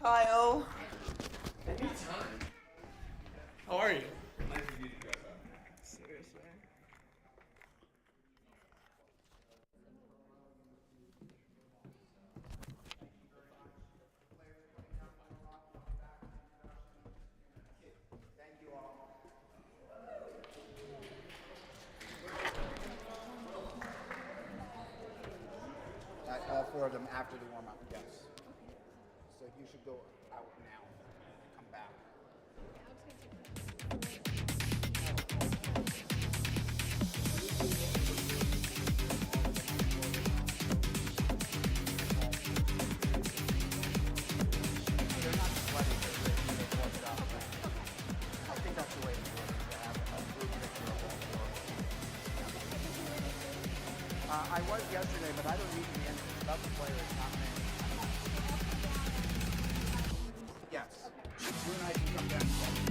Kyle. Anytime. How are you? Nice to meet you guys. Seriously. All four of them after the warm up, yes. So you should go out now. Come back. They're not sweating, they warm it up. I think that's the way to do it, to have a group picture of all four. I was yesterday, but I don't need to be in. That's the player, it's not me. Yes. You and I can come down together.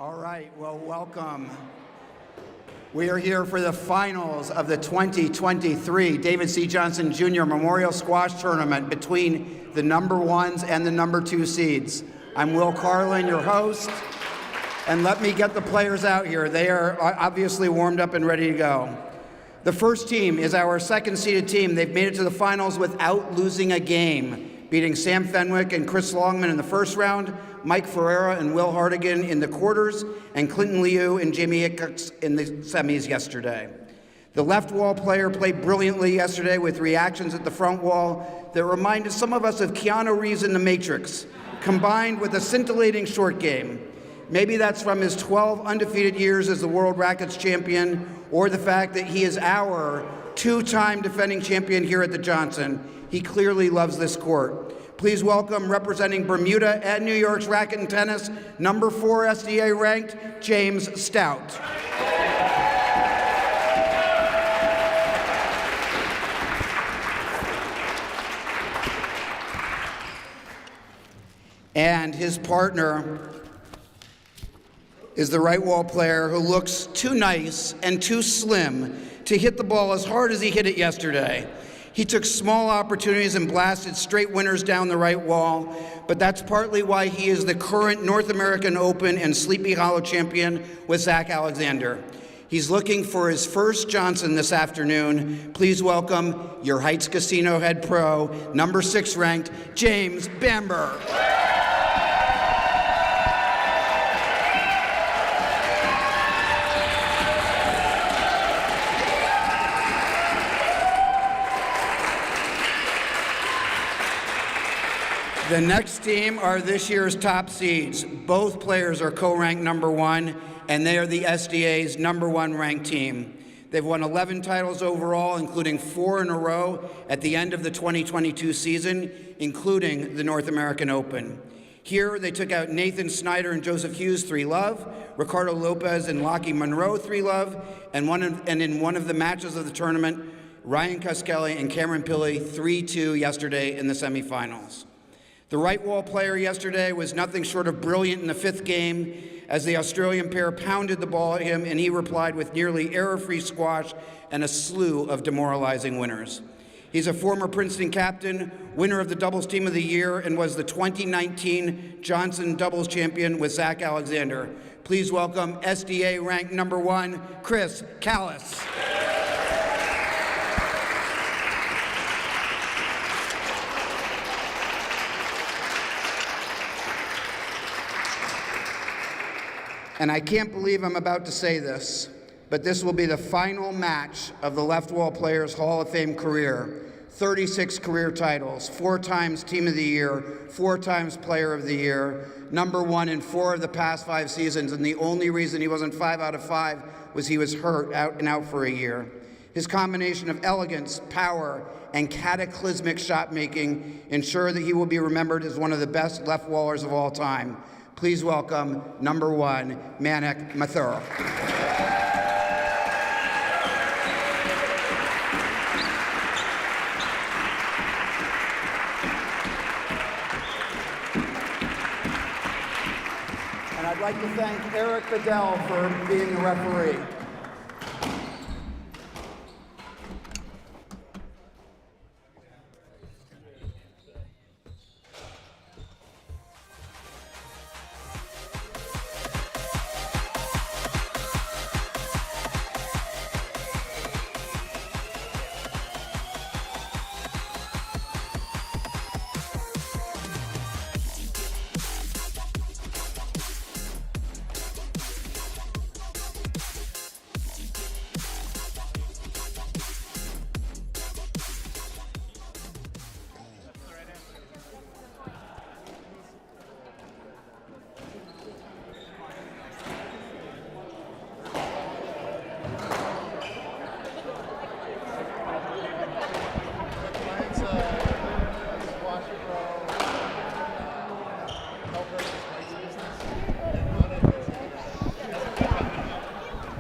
All right, well, welcome. We are here for the finals of the 2023 David C. Johnson Jr. Memorial Squash Tournament between the number ones and the number two seeds. I'm Will Carlin, your host, and let me get the players out here. They are obviously warmed up and ready to go. The first team is our second-seeded team. They've made it to the finals without losing a game, beating Sam Fenwick and Chris Longman in the first round, Mike Ferreira and Will Hardigan in the quarters, and Clinton Liu and Jamie Hicks in the semis yesterday. The left wall player played brilliantly yesterday with reactions at the front wall that reminded some of us of Keanu Reeves in The Matrix, combined with a scintillating short game. Maybe that's from his 12 undefeated years as the World Rackets champion, or the fact that he is our two-time defending champion here at the Johnson. He clearly loves this court. Please welcome, representing Bermuda and New York's racket and tennis, number 4 SDA ranked, James Stout. And his partner is the right wall player who looks too nice and too slim to hit the ball as hard as he hit it yesterday. He took small opportunities and blasted straight winners down the right wall, but that's partly why he is the current North American Open and Sleepy Hollow champion with Zach Alexander. He's looking for his first Johnson this afternoon. Please welcome your Heights Casino head pro, number 6 ranked, James Bamber. The next team are this year's top seeds. Both players are co-ranked number 1, and they are the SDA's number 1 ranked team. They've won 11 titles overall, including 4 in a row at the end of the 2022 season, including the North American Open. Here, they took out Nathan Snyder and Joseph Hughes 3-love, Ricardo Lopez and Lockie Monroe 3-love, and in one of the matches of the tournament, Ryan Cuskelly and Cameron Pilley 3-2 yesterday in the semifinals. The right wall player yesterday was nothing short of brilliant in the 5th game as the Australian pair pounded the ball at him, and he replied with nearly error-free squash and a slew of demoralizing winners. He's a former Princeton captain, winner of the doubles team of the year, and was the 2019 Johnson doubles champion with Zach Alexander. Please welcome SDA ranked number 1, Chris Callis. And I can't believe I'm about to say this, but this will be the final match of the left wall player's Hall of Fame career. 36 career titles, 4 times Team of the Year, 4 times Player of the Year, number 1 in 4 of the past 5 seasons, and the only reason he wasn't 5 out of 5 was he was hurt out for a year. His combination of elegance, power, and cataclysmic shot making ensure that he will be remembered as one of the best left wallers of all time. Please welcome number 1, Manik Mathura. And I'd like to thank Eric Bedell for being the referee.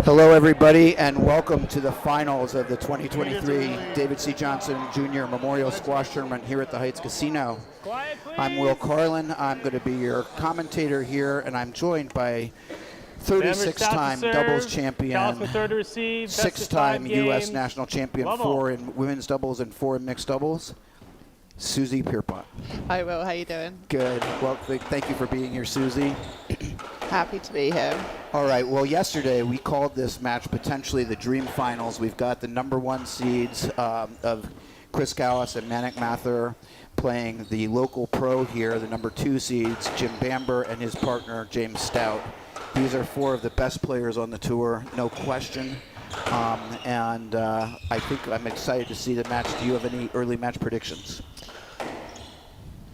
Hello, everybody, and welcome to the finals of the 2023 David C. Johnson Jr. Memorial Squash Tournament here at the Heights Casino. I'm Will Carlin. I'm going to be your commentator here, and I'm joined by 36-time doubles champion, Callis with third to receive. best of 6-time five U.S. games. national champion, Level. 4 in women's doubles and 4 in mixed doubles, Susie Pierpont. Hi, Will. How you doing? Good. Well, thank you for being here, Susie. Happy to be here. All right. Well, yesterday we called this match potentially the dream finals. We've got the number 1 seeds of Chris Callis and Manik Mathur playing the local pro here, the number 2 seeds, Jim Bamber and his partner, James Stout. These are 4 of the best players on the tour, no question. I think I'm excited to see the match. Do you have any early match predictions?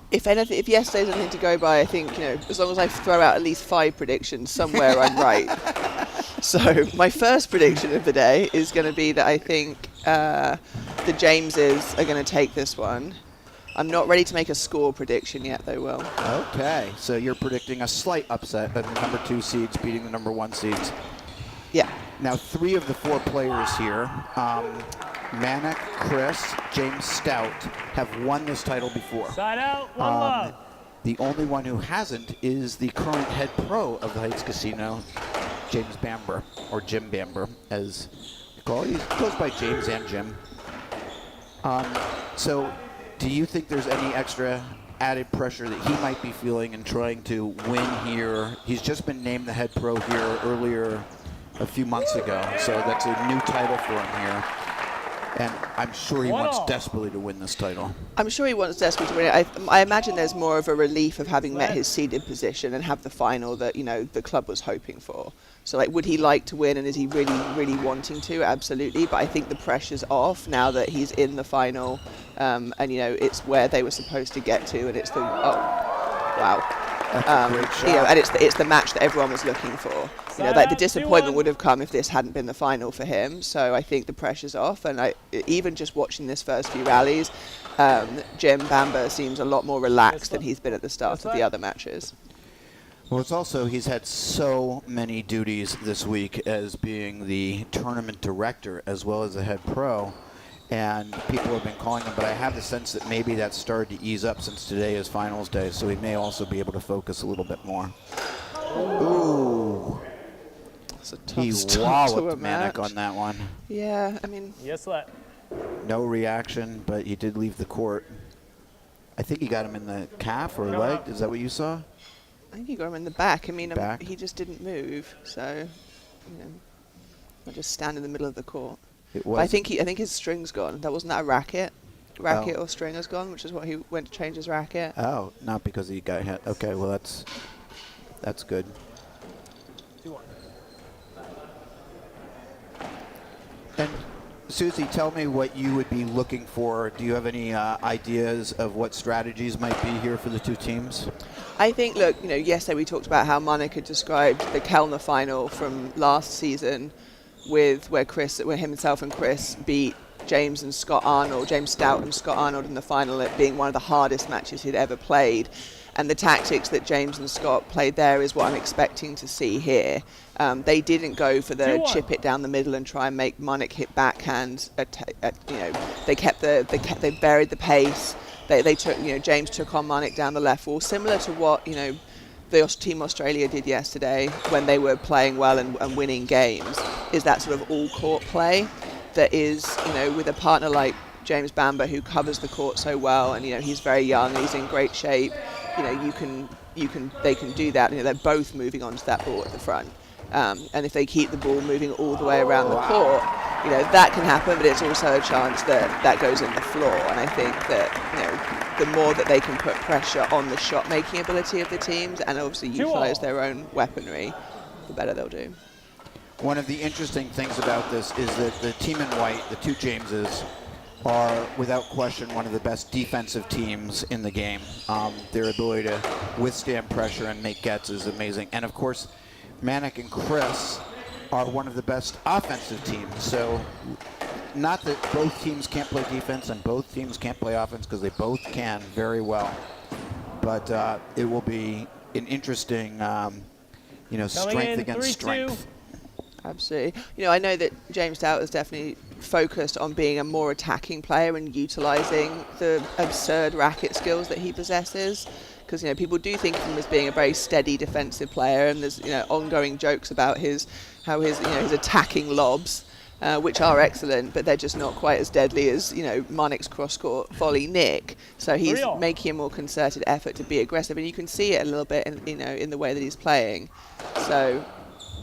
If yesterday's anything to go by, I think, as long as I throw out at least 5 predictions, somewhere I'm right. So my first prediction of the day is going to be that I think the Jameses are going to take this one. I'm not ready to make a score prediction yet, though, Will. Okay, so you're predicting a slight upset of the number 2 seeds beating the number 1 seeds. Yeah. Now, 3 of the 4 players here, Manik, Chris, James Stout, have won this title before. Side out, one love. The only one who hasn't is the current head pro of the Heights Casino, James Bamber, or Jim Bamber, as we call it. He goes by James and Jim. So, do you think there's any extra added pressure that he might be feeling in trying to win here? He's just been named the head pro here earlier a few months ago, so that's a new title for him here. And I'm sure he wants desperately to win this title. I'm sure he wants desperately to win it. I imagine there's more of a relief of having met his seeded position and have the final that, the club was hoping for. So, would he like to win, and is he really, really wanting to? Absolutely. But I think the pressure's off now that he's in the final, and, it's where they were supposed to get to, and it's the, wow. That's a great shot. And it's the match that everyone was looking for. The disappointment would have come if this hadn't been the final for him. So I think the pressure's off, and even just watching this first few rallies, Jim Bamber seems a lot more relaxed than he's been at the start of the other matches. Well, it's also, he's had so many duties this week as being the tournament director as well as the head pro. And people have been calling him, but I have the sense that maybe that's started to ease up since today is finals day, so he may also be able to focus a little bit more. Ooh. That's a tough He start to a walloped Manik match. on that one. Yeah, I mean, Yes, let. No reaction, but he did leave the court. I think he got him in the calf or leg. Is that what you saw? I think he got him in the back. I mean, Back? he just didn't move, so I'll just stand in the middle of the court. It But was. I think his string's gone. That wasn't that a racket. Racket Oh. or string has gone, which is what he went to change his racket. Oh, not because he got hit. Okay, well that's good. 2-1. And Susie, tell me what you would be looking for. Do you have any ideas of what strategies might be here for the 2 teams? I think, look, yesterday we talked about how Manik had described the Kellner final from last season, where himself and Chris beat James Stout and Scott Arnold in the final, it being one of the hardest matches he'd ever played. And the tactics that James and Scott played there is what I'm expecting to see here. They didn't go for the 2-1. chip it down the middle and try and make Manik hit backhand. They buried the pace. They took, James took on Manik down the left wall, similar to what the Team Australia did yesterday when they were playing well and winning games. Is that sort of all court play that is, with a partner like James Bamber who covers the court so well, and he's very young, he's in great shape. They can do that. They're both moving onto that ball at the front, and if they keep the ball moving all the way around the court, that can happen. But it's also a chance that goes in the floor. And I think that the more that they can put pressure on the shot-making ability of the teams, and obviously utilize their own weaponry, the better they'll do. One of the interesting things about this is that the team in white, the 2 Jameses, are without question one of the best defensive teams in the game. Their ability to withstand pressure and make gets is amazing. And of course, Manik and Chris are one of the best offensive teams. So not that both teams can't play defense and both teams can't play offense, because they both can very well. But it will be an interesting, strength against strength. Absolutely. I know that James Stout is definitely focused on being a more attacking player and utilising the absurd racket skills that he possesses. because people do think of him as being a very steady defensive player, and there's ongoing jokes about his attacking lobs, which are excellent, but they're just not quite as deadly as Manik's cross-court volley nick. So he's 3-all. making a more concerted effort to be aggressive, and you can see it a little bit in the way that he's playing. So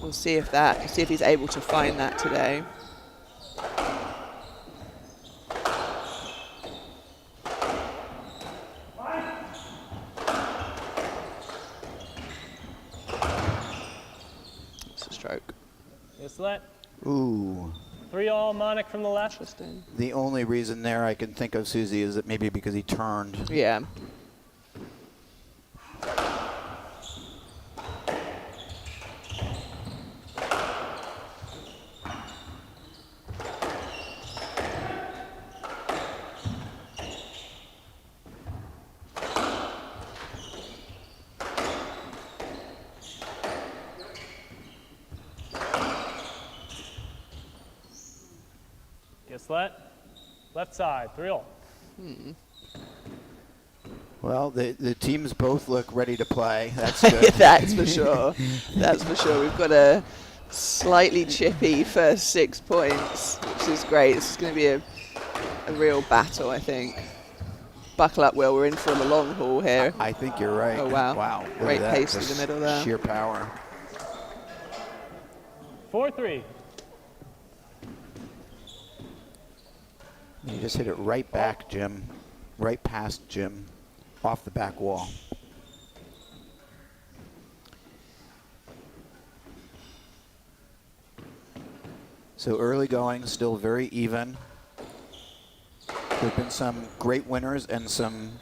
we'll see if he's able to find that today. It's a stroke. Islet. Ooh. 3-all Manik from the left. Interesting. The only reason there I can think of, Susie, is that maybe because he turned. Yeah. Islet. Left side. 3-all. Well, the teams both look ready to play. That's good. That's for sure. That's for sure. We've got a slightly chippy first 6 points, which is great. This is going to be a real battle, I think. Buckle up, Will. We're in for the long haul here. I think you're right. Oh, wow. Wow. Look Great at that. pace through Just the middle there. Sheer power. 4-3. You just hit it right back, Jim. Right past Jim. Off the back wall. So early going, still very even. There have been some great winners and some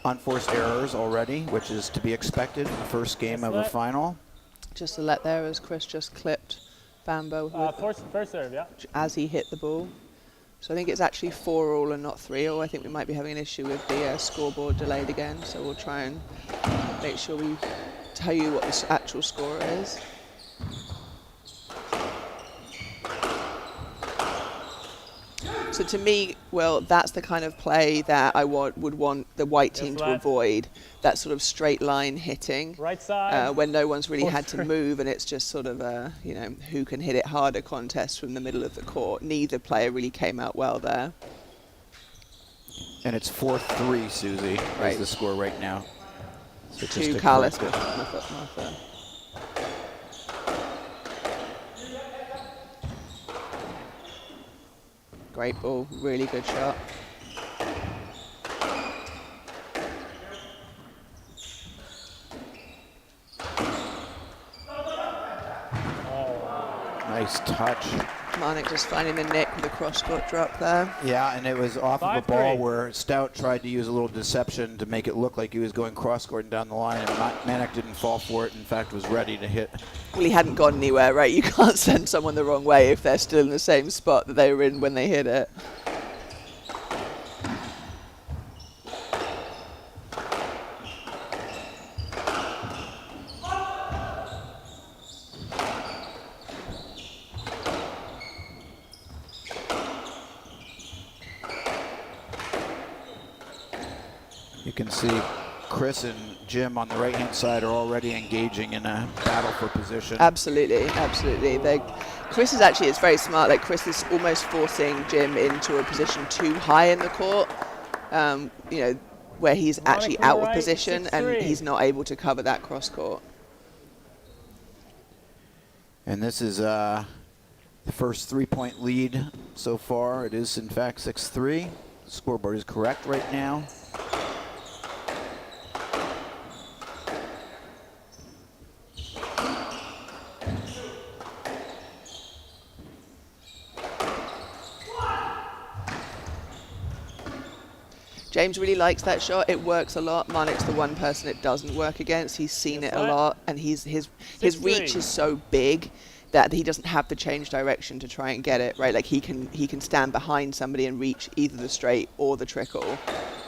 unforced errors already, which is to be expected in the first game of a final. Just to let there as Chris just clipped Bambo First serve, yeah. as he hit the ball. So I think it's actually 4-all and not 3-all. I think we might be having an issue with the scoreboard delayed again. So we'll try and make sure we tell you what the actual score is. So to me, well, that's the kind of play that I would want the white team to avoid. That sort of straight line hitting. Right side. When no one's really had to 4-3. move, and it's just sort of a, who can hit it harder contest from the middle of the court. Neither player really came out well there. And it's 4-3, Susie, Right. is the score right now. So just To to Carlos correct it. Martha. Great ball, really good shot. Nice touch. Manik just finding the nick with a cross-court drop there. Yeah, and it was off of a 5-3. ball where Stout tried to use a little deception to make it look like he was going cross-court and down the line, and Manik didn't fall for it. In fact, was ready to hit. Well, he hadn't gone anywhere, right? You can't send someone the wrong way if they're still in the same spot that they were in when they hit it. You can see Chris and Jim on the right-hand side are already engaging in a battle for position. Absolutely, absolutely. Chris is actually, it's very smart. Like, Chris is almost forcing Jim into a position too high in the court, where he's actually from the out of right, position and 6-3. he's not able to cover that cross court. And this is the first three-point lead so far. It is, in fact, 6-3. The scoreboard is correct right now. James really likes that shot. It works a lot. Manik's the one person it doesn't work against. He's seen it a lot, and his reach is so big that he doesn't have to change direction to try and get it, right? Like, he can stand behind somebody and reach either the straight or the trickle.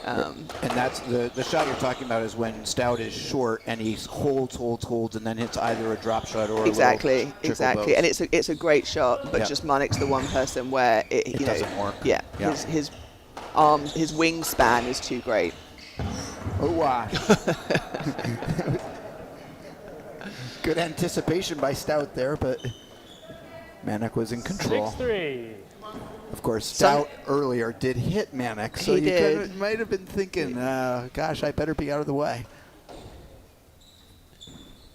And that's the shot you're talking about is when Stout is short and he holds, and then hits either a drop shot or a Exactly. little trickle And boast. it's a great shot, but Yeah. just Manik's the one person where It doesn't work. Yeah, Yeah. his arms, his wingspan is too great. Oh, wow. Good anticipation by Stout there, but Manek was in control. 6-3. Of course, Stout earlier did hit Manek, so He you did. might have been thinking, gosh, I better be out of the way.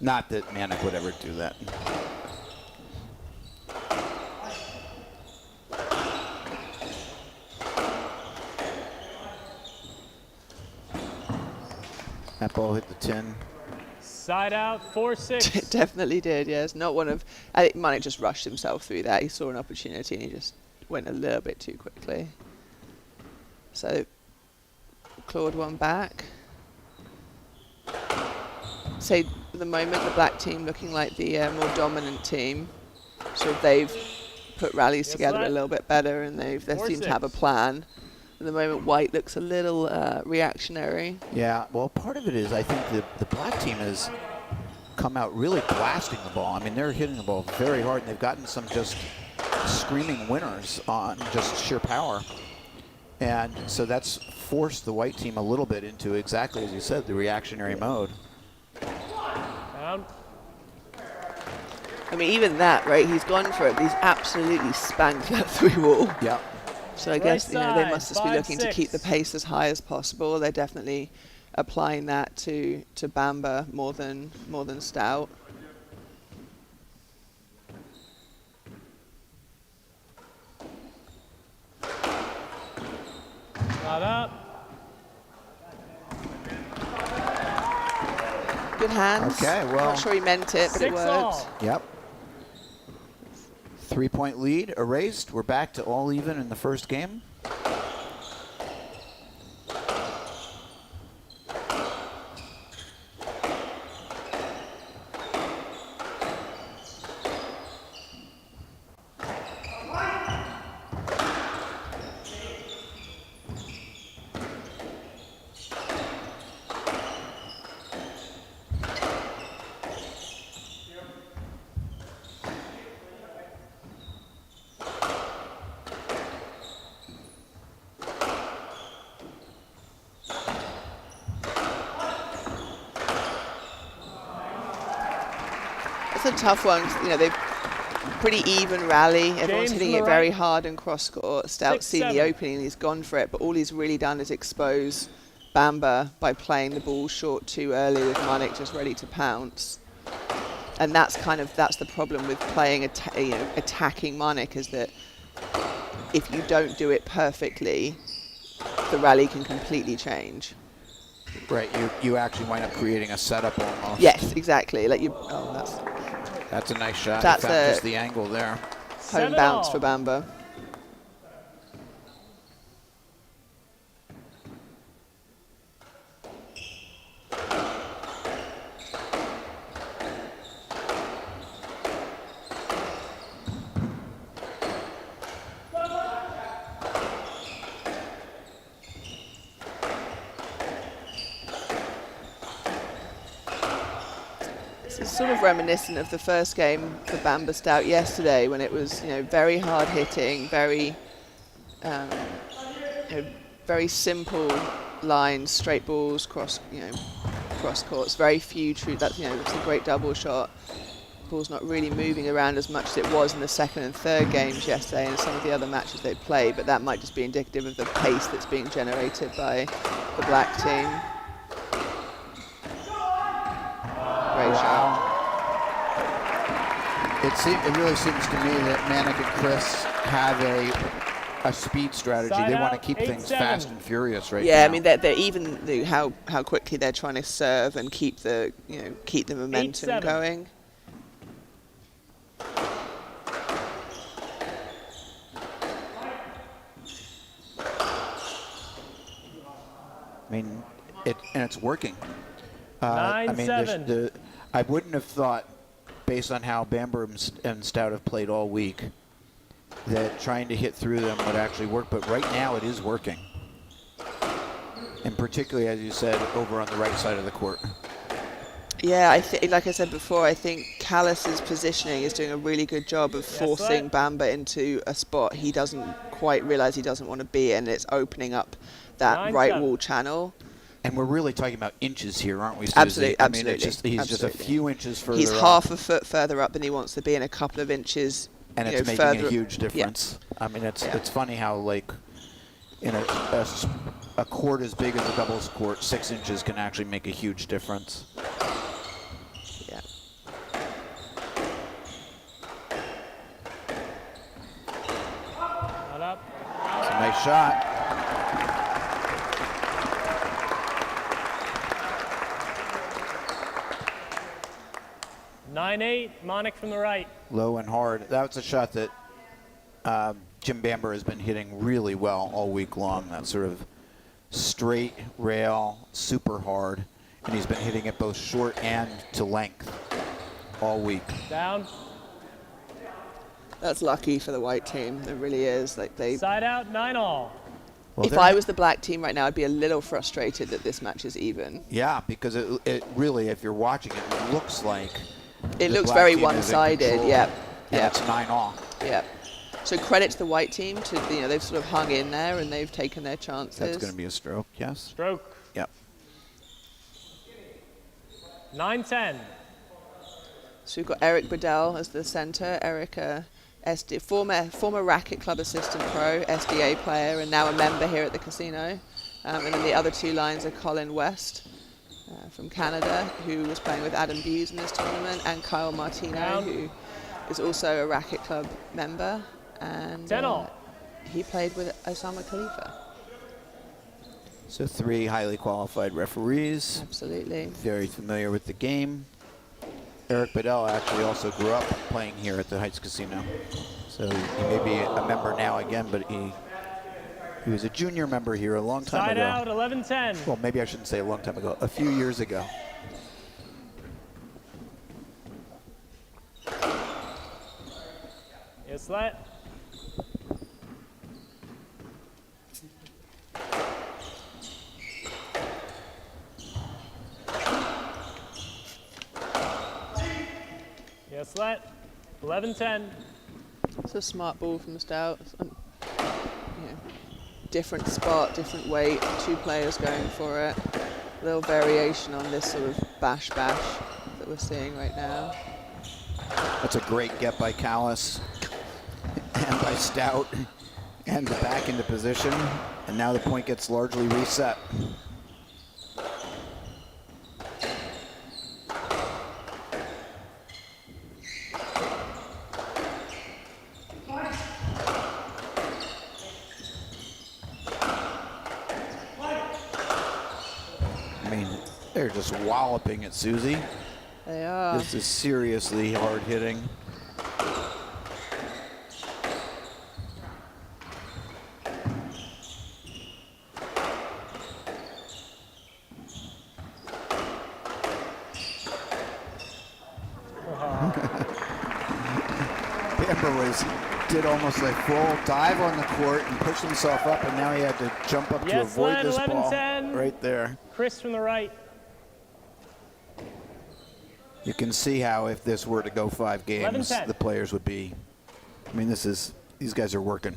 Not that Manek would ever do that. That ball hit the tin. Side out, 4-6. It definitely did, yes. Not one of... I think Manek just rushed himself through that. He saw an opportunity and he just went a little bit too quickly. So, clawed one back. So, at the moment, the black team looking like the more dominant team. So they've put rallies Yes, together a lad. little bit better and they seem to have a plan. At the moment, white looks a little reactionary. Yeah, well, part of it is I think the black team has come out really blasting the ball. I mean, they're hitting the ball very hard, and they've gotten some just screaming winners on just sheer power. And so that's forced the white team a little bit into exactly, as you said, the reactionary mode. Down. I mean, even that, right? He's gone for it, but he's absolutely spanked that through wall. Yeah. So I guess they side, must just be looking to keep the 5-6. pace as high as possible. They're definitely applying that to Bamba more than Stout. Not up. Good hands. Okay, well- Not sure he meant it, but it 6 worked. all. Yep. 3-point lead erased. We're back to all even in the first game. It's a tough one. 'Cause, you know, they've pretty even rally. Everyone's James hitting from it the very right. hard and cross court. Stout's seen the 6-7. opening and he's gone for it, but all he's really done is expose Bamba by playing the ball short too early with Manek just ready to pounce. And that's the problem with playing attacking Manek, is that if you don't do it perfectly, the rally can completely change. Right, you actually wind up creating a setup almost. Yes, exactly. That's a nice shot. That's In fact, a- just the angle there. Home 7 bounce all. for Bamba. It's sort of reminiscent of the first game for Bamba Stout yesterday, when it was, very hard hitting, very, very simple lines, straight balls, cross courts, very few true. It's a great double shot. Ball's not really moving around as much as it was in the second and third games yesterday, and some of the other matches they played. But that might just be indicative of the pace that's being generated by the black team. Great shot. It really seems to me that Manek and Chris have a speed strategy. Side They want to out, keep things 8-7. fast and furious right now. Yeah, I mean they're even how quickly they're trying to serve and keep the momentum 8-7. going. I mean, it's working. I mean, 9-7. I wouldn't have thought, based on how Bamber and Stout have played all week, that trying to hit through them would actually work. But right now, it is working. And particularly, as you said, over on the right side of the court. Yeah, like I said before, I think Callis's positioning is doing a really good job of forcing sir. Bamba into a spot he doesn't quite realise he doesn't want to be in. It's opening up that 9-7. right wall channel. And we're really talking about inches here, aren't we, Susie? Absolutely, I mean, absolutely. he's just a Absolutely. few inches further He's up, half a foot further up than he wants to be, and a couple of inches. and you it's know, making further a huge difference. I mean, it's funny how, like, in a court as big as a doubles court, 6 inches can actually make a huge difference. Yeah. Not up. It's a nice shot. Nine 8. Monic from the right. Low and hard. That was a shot that Jim Bamber has been hitting really well all week long. That sort of straight rail, super hard. And he's been hitting it both short and to length all week. Down. That's lucky for the white team. It really is. Like they. Side out. 9 all. Well, If they're- I was the black team right now, I'd be a little frustrated that this match is even. Yeah, because it really, if you're watching it, it looks like It the looks black very team is in one-sided. control. Yep. And Yep. it's 9-all. Yep. So credit to the white team to they've sort of hung in there and they've taken their chances. That's going to be a stroke, yes? Stroke. Yep. 9 10. So we've got Eric Bedell as the centre. Eric, former Racket Club assistant pro, SDA player, and now a member here at the casino. And then the other 2 lines are Colin West from Canada, who was playing with Adam Buse in this tournament, and Kyle Martino, Down. who is also a Racket Club member. And 10 all. he played with Osama Khalifa. So 3 highly qualified referees, Absolutely. very familiar with the game. Eric Bedell actually also grew up playing here at the Heights Casino. So he may be a member now again, but he was a junior member here a long time Side ago. out. 11 10. Well, maybe I shouldn't say a long time ago, a few years ago. Yes, let. Yes, let. 11 10. It's a smart ball from Stout. Different spot, different weight, 2 players going for it. A little variation on this sort of bash that we're seeing right now. That's a great get by Callis and by Stout, and back into position. And now the point gets largely reset. I mean, they're just walloping at Susie. They are. This is seriously hard hitting. Did almost a full dive on the court and pushed himself up, and now he had to jump up to Yes, avoid led, this 11, ball 10. right there. Chris from the right. You can see how if this were to go 5 games, 11-10. the players would be. I mean, these guys are working.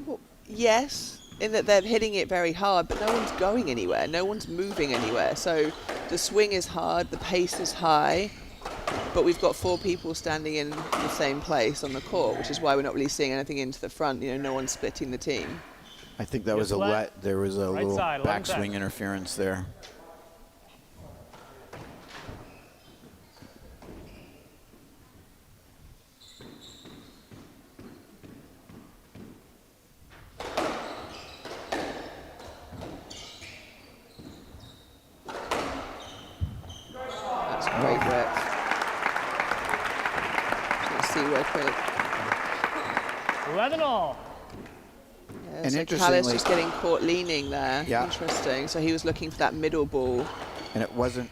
Well, yes, in that they're hitting it very hard, but no one's going anywhere. No one's moving anywhere. So the swing is hard, the pace is high, but we've got 4 people standing in the same place on the court, which is why we're not really seeing anything into the front. No one's splitting the team. I think that was a let. there was a Right little side, 11-10. backswing interference there. That's great work. Let's see where quick. 11 all. Yeah, And so interestingly- Callis just getting caught leaning there. Yeah. Interesting. So he was looking for that middle ball. And it wasn't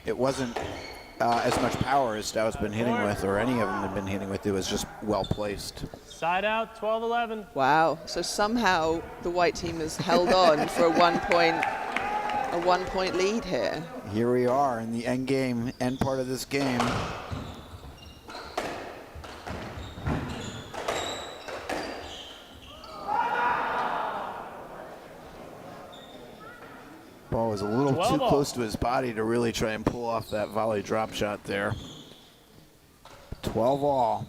as much power as Stout's been hitting with, or any of them have been hitting with. It was just well placed. Side out. 12 11. Wow. So somehow the white team has held on for a 1 point lead here. Here we are in the end game, end part of this game. Ball was a little 12 too all. close to his body to really try and pull off that volley drop shot there. 12 all.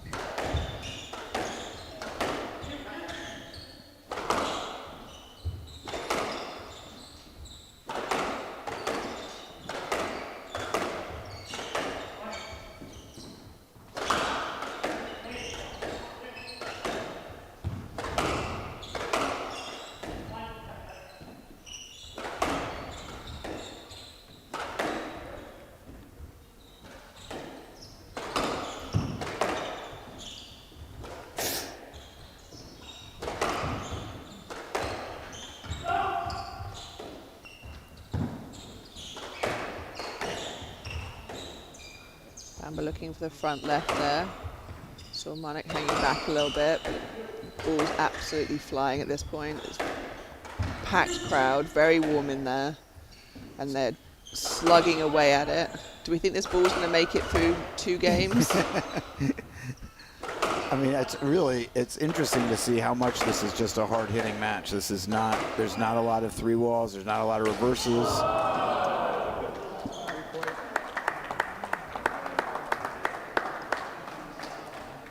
Bamber looking for the front left there. Saw Manik hanging back a little bit, but ball's absolutely flying at this point. It's packed crowd, very warm in there, and they're slugging away at it. Do we think this ball's going to make it through 2 games? I mean, it's interesting to see how much this is just a hard-hitting match. This is not, there's not a lot of 3 walls, there's not a lot of reverses.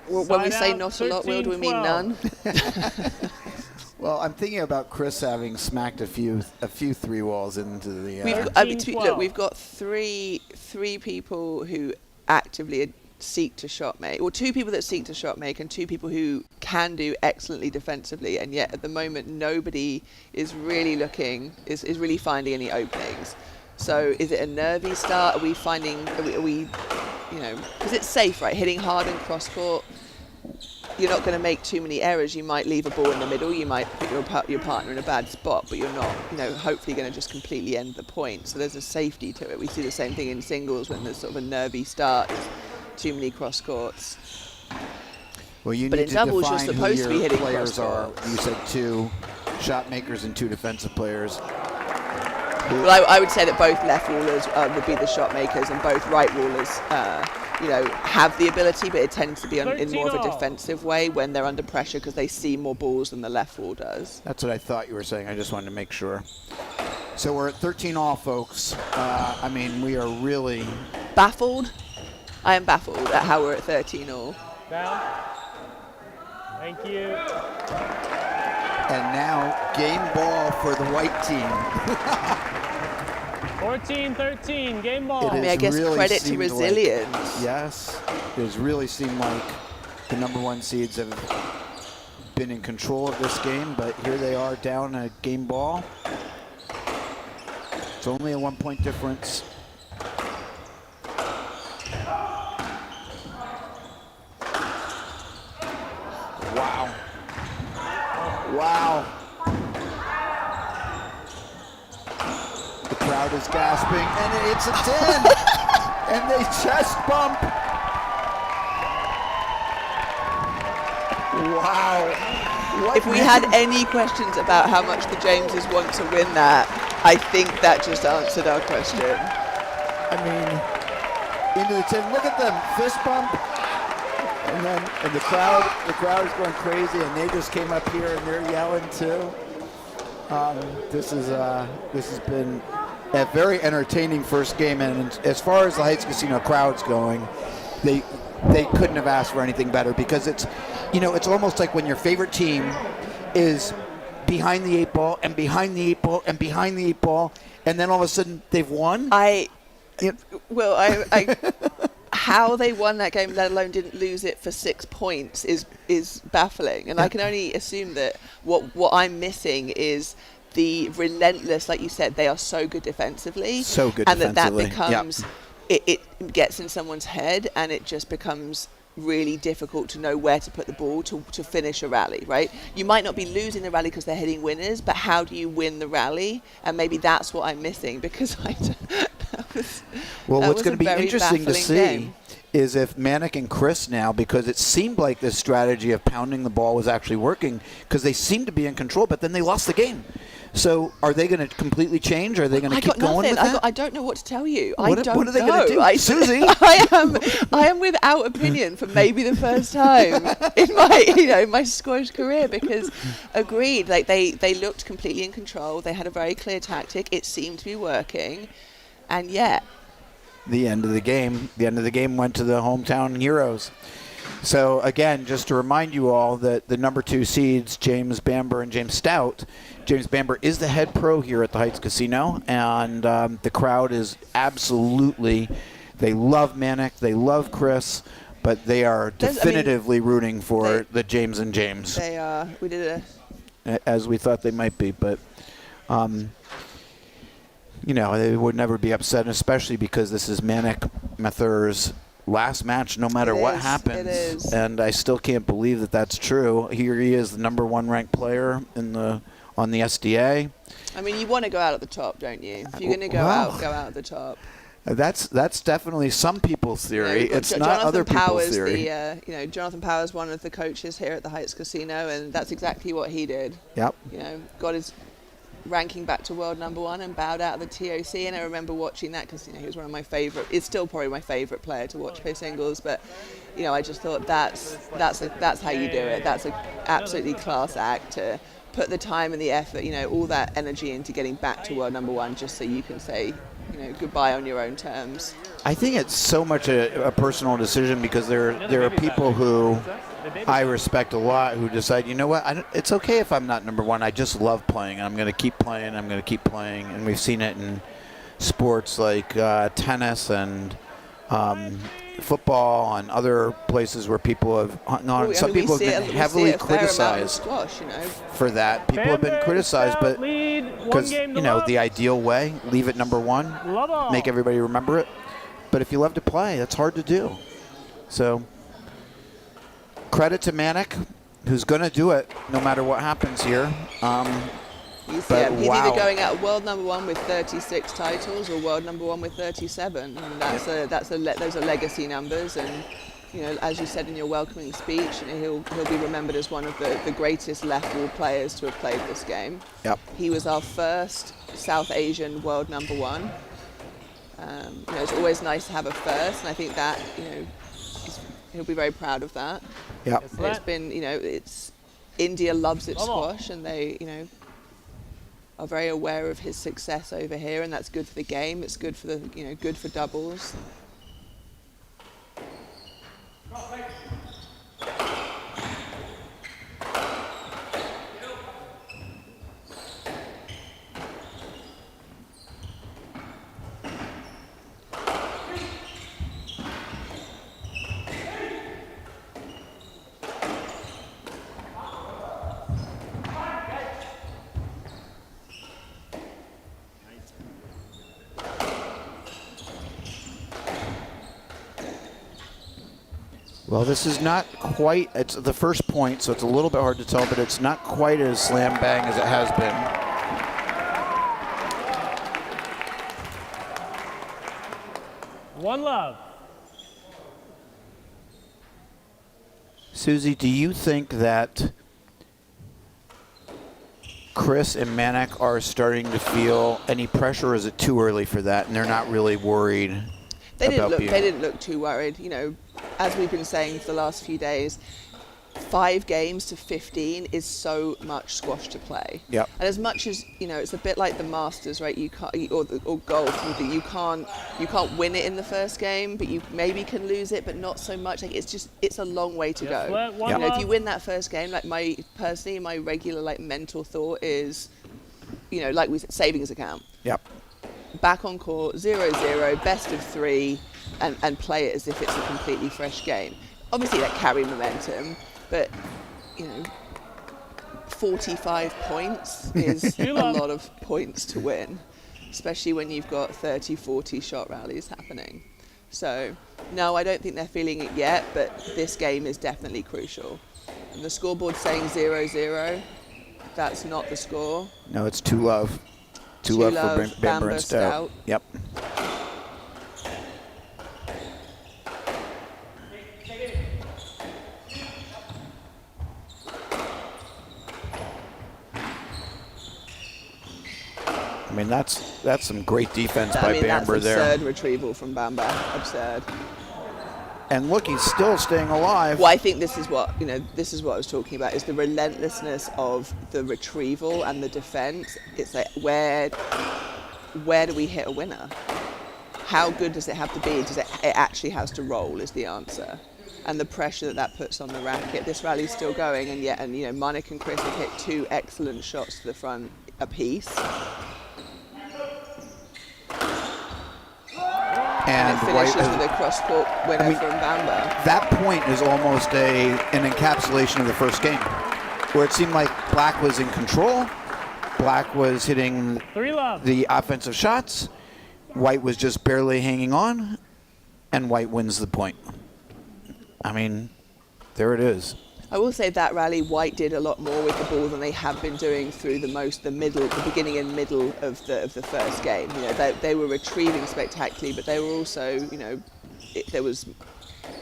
Well, when we Side say out, not a lot, Will, do we mean 13-12. none? Well, I'm thinking about Chris having smacked a few 3 walls into the. We've got, I mean, look, we've got three people who actively seek to shot make, or 2 people that seek to shot make, and 2 people who can do excellently defensively, and yet at the moment nobody is really is really finding any openings. So is it a nervy start? Are we finding? Are we you know, because it's safe, right? Hitting hard and cross court. You're not going to make too many errors. You might leave a ball in the middle. You might put your partner in a bad spot, but you're not, you know, hopefully going to just completely end the point. So there's a safety to it. We see the same thing in singles when there's sort of a nervy start, too many cross courts. Well, you But need in to doubles, you're define supposed who to be your hitting players cross are. courts. You said 2 shot makers and 2 defensive players. Well, I would say that both left wallers would be the shot makers, and both right wallers, you know, have the ability, but it tends to be in more of a 13 all. defensive way when they're under pressure because they see more balls than the left wall does. That's what I thought you were saying. I just wanted to make sure. So we're at 13 all, folks. I mean, we are really. Baffled? I am baffled at how we're at 13 all. Down. Thank you. And now game ball for the white team. 14-13, game ball. I mean, I It's guess really credit to seemed like- resilience. Yes, it has really seemed like the number 1 seeds have been in control of this game, but here they are down a game ball. It's only a 1-point difference. Wow. Wow. The crowd is gasping, and it's a 10. And they chest bump. Wow. What If we had any questions about how much the Jameses want to win that, I think that just answered our question. I mean, into the 10. Look at them, fist bump. And the crowd is going crazy, and they just came up here and they're yelling too. This has been a very entertaining first game, and as far as the Heights Casino crowd's going, they couldn't have asked for anything better, because it's, you know, it's almost like when your favorite team is behind the 8 ball and behind the 8 ball and behind the 8 ball, and then all of a sudden they've won. I how they won that game, let alone didn't lose it for 6 points, is baffling. And I can only assume that what I'm missing is the relentless, like you said, they are so good defensively. So good and defensively. that becomes, it gets in someone's head, and it just becomes really difficult to know where to put the ball to finish a rally, right? You might not be losing the rally because they're hitting winners, but how do you win the rally? And maybe that's what I'm missing, because Well, that what's was going a to be very interesting to baffling see game. is if Manik and Chris now, because it seemed like this strategy of pounding the ball was actually working, because they seemed to be in control, but then they lost the game. So are they going to completely change? Are they going to I keep got going nothing. with that? I don't know what to tell you. What I are- don't what are they know. gonna do? Susie? I am without opinion for maybe the first time in my my squash career, because agreed, like they looked completely in control. They had a very clear tactic. It seemed to be working, and yet The end of the game went to the hometown heroes. So again, just to remind you all that the number 2 seeds, James Bamber and James Stout. James Bamber is the head pro here at the Heights Casino, and the crowd is absolutely, they love Manic, they love Chris, but they are definitively rooting for the James and James, they are. We did as we thought they might be, but they would never be upset, especially because this is Manic Mathur's last match, no matter what happens. It is. And I still can't believe that that's true. Here he is, the number 1 ranked player on the SDA. I mean, you want to go out at the top, don't you? If you're going to go out at the top. That's definitely some people's theory. We've got It's not Jonathan other people's Powers, theory. Jonathan Powers, one of the coaches here at the Heights Casino, and that's exactly what he did. Yep. Got his ranking back to world number 1 and bowed out of the TOC. And I remember watching that because he was one of my favorite. It's still probably my favorite player to watch play singles. But I just thought that's how you do it. That's an absolutely class act to put the time and the effort, all that energy into getting back to world number 1, just so you can say, goodbye on your own terms. I think it's so much a personal decision, because there are people who I respect a lot who decide, you know what, it's okay if I'm not number 1. I just love playing. I'm going to keep playing. I'm going to keep playing. And we've seen it in sports like tennis and football and other places where people have hung on. Some people have been heavily criticized for that. People have been criticized, but because, the ideal way, leave it number 1, make everybody remember it. But if you love to play, that's hard to do. So credit to Manic, who's going to do it no matter what happens here. He's wow. either going out world number 1 with 36 titles or world number 1 with 37, and those are legacy numbers. And as you said in your welcoming speech, he'll be remembered as one of the greatest left wall players to have played this game. Yep. He was our first South Asian world number 1. It's always nice to have a first, and I think that he'll be very proud of that. Yep. It's been India loves its squash, and they are very aware of his success over here, and that's good for the game. It's good for good for doubles. Well, this is not quite, it's the first point, so it's a little bit hard to tell, but it's not quite as slam bang as it has been. One love. Susie, do you think that Chris and Manic are starting to feel any pressure, or is it too early for that and they're not really worried about being? They didn't look too worried. As we've been saying for the last few days, 5 games to 15 is so much squash to play. Yep. And as much as it's a bit like the Masters, right? You can't, or golf. You can't win it in the first game, but you maybe can lose it, but not so much. Like it's a long way to go. If you win that first game, like my regular mental thought is, like we said, savings account. Yep. Back on court, 0-0, best of 3, and play it as if it's a completely fresh game. Obviously, carry momentum, but 45 points is a lot of points to win, especially when you've got 30, 40 shot rallies happening. So, no, I don't think they're feeling it yet, but this game is definitely crucial. And the scoreboard's saying 0-0. That's not the score. No, it's 2-love. 2-love for Bamber and Stout. Yep. I mean, that's some great defense I by mean, that's Bamber there. absurd retrieval from Bamba. Absurd. And look, he's still staying alive. Well, I think this is what this is what I was talking about, is the relentlessness of the retrieval and the defense. It's like, where do we hit a winner? How good does it have to be? It actually has to roll is the answer. And the pressure that puts on the racket. This rally's still going, and Monik and Chris have hit 2 excellent shots to the front apiece. And it White finishes with a cross-court winner from Bamba. That point is almost an encapsulation of the first game, where it seemed like Black was in control. Black was hitting 3 love. the offensive shots. White was just barely hanging on, and White wins the point. I mean, there it is. I will say that rally, White did a lot more with the ball than they have been doing through the beginning and middle of the first game. They were retrieving spectacularly, but they were also, there was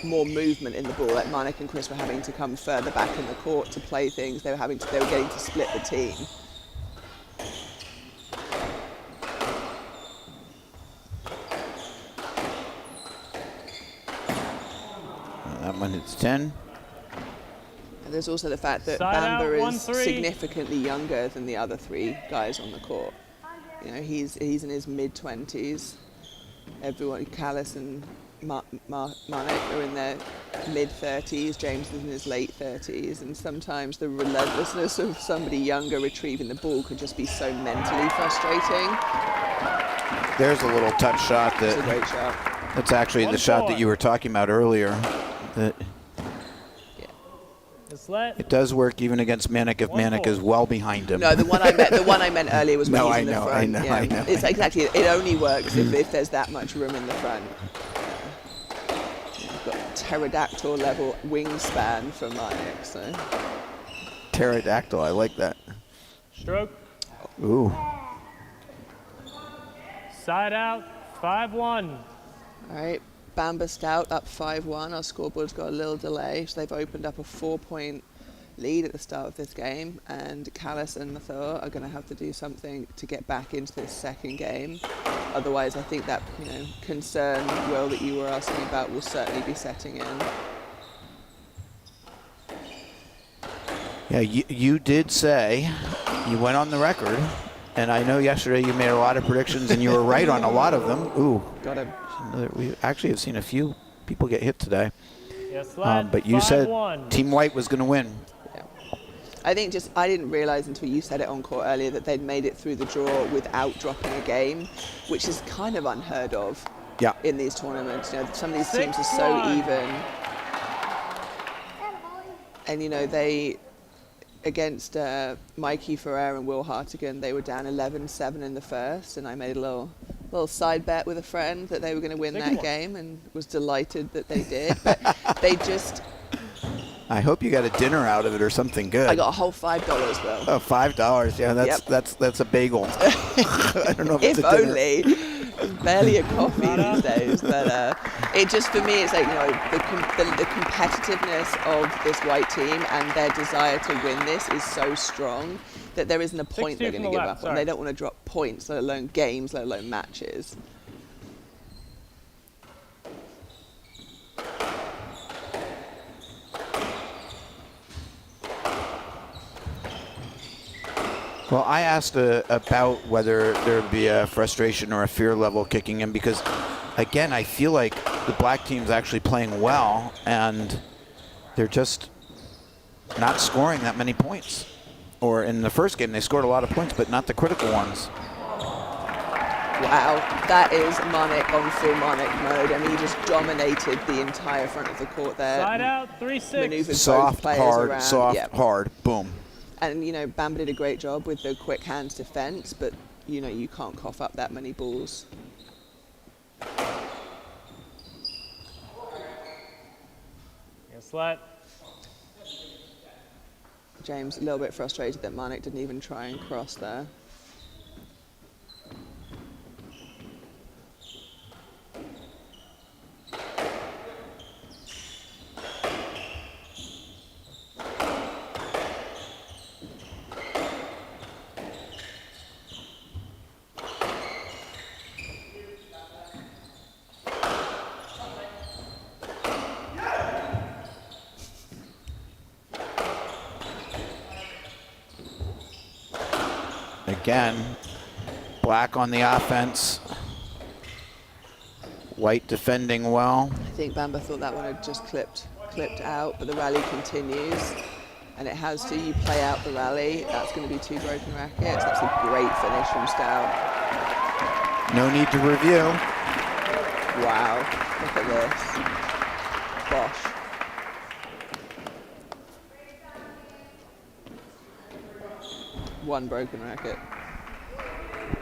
more movement in the ball. Like Monik and Chris were having to come further back in the court to play things. They were getting to split the team. That one hits 10. And there's also the fact that Side out, Bamba is 1-3. significantly younger than the other 3 guys on the court. He's in his mid-20s. Everyone, Callis and Monik are in their mid-30s. James is in his late 30s. And sometimes the relentlessness of somebody younger retrieving the ball could just be so mentally frustrating. There's a little touch shot It's a that. great shot. That's actually the shot that you were talking about earlier. That It's let. it does work even against Manik if Manik is well behind him. No, the one I meant earlier was when No, he's I in the know, front. I know, yeah. I know. It's exactly. It only works if there's that much room in the front. Got pterodactyl level wingspan for Monik. So Pterodactyl, I like that. Stroke. Ooh. Side out. 5-1. all right, Bamba Stout up 5-1. Our scoreboard's got a little delay, so they've opened up a 4-point lead at the start of this game, and Callis and Mathur are going to have to do something to get back into this second game. Otherwise, I think that concern, Will, that you were asking about will certainly be setting in. Yeah, you did say, you went on the record, and I know yesterday you made a lot of predictions and you were right on a lot of them. Ooh. Got him. We actually have seen a few people get hit today. Yes, let. But you said 5-1. Team White was going to win. Yeah. I think I didn't realise until you said it on court earlier that they'd made it through the draw without dropping a game, which is kind of unheard of Yeah. in these tournaments. Some of these teams are so 6-1. even. And, they, against Mikey Ferrer and Will Hartigan, they were down 11-7 in the first, and I made a little side bet with a friend that they were going to win that game, and was delighted that they did. But they just... I hope you got a dinner out of it or something good. I got a whole $5, Will. Oh, $5. Yeah, that's a bagel. I don't know if it's If a dinner. only. It's barely a coffee these days. But it just, for me, it's like, the competitiveness of this White team and their desire to win this is so strong that there isn't a point 6-2 they're going to from the give left, up on. They sorry. don't want to drop points, let alone games, let alone matches. Well, I asked about whether there would be a frustration or a fear level kicking in because, again, I feel like the Black team's actually playing well and they're just not scoring that many points. Or in the first game, they scored a lot of points, but not the critical ones. Wow, that is Monik on full Monik mode. I mean, he just dominated the entire front of the court there. Side out. 3-6. Maneuvered both Soft, players hard, around. soft, Yep. hard, boom. And, Bamba did a great job with the quick hands defense, but, you can't cough up that many balls. Yes, let. James a little bit frustrated that Monik didn't even try and cross there. Again, Black on the offense. White defending well. I think Bamba thought that one had just clipped out, but the rally continues. And it has to. You play out the rally. That's going to be 2 broken rackets. That's a great finish from Stout. No need to review. Wow. Look at this. Bosh. One broken racket.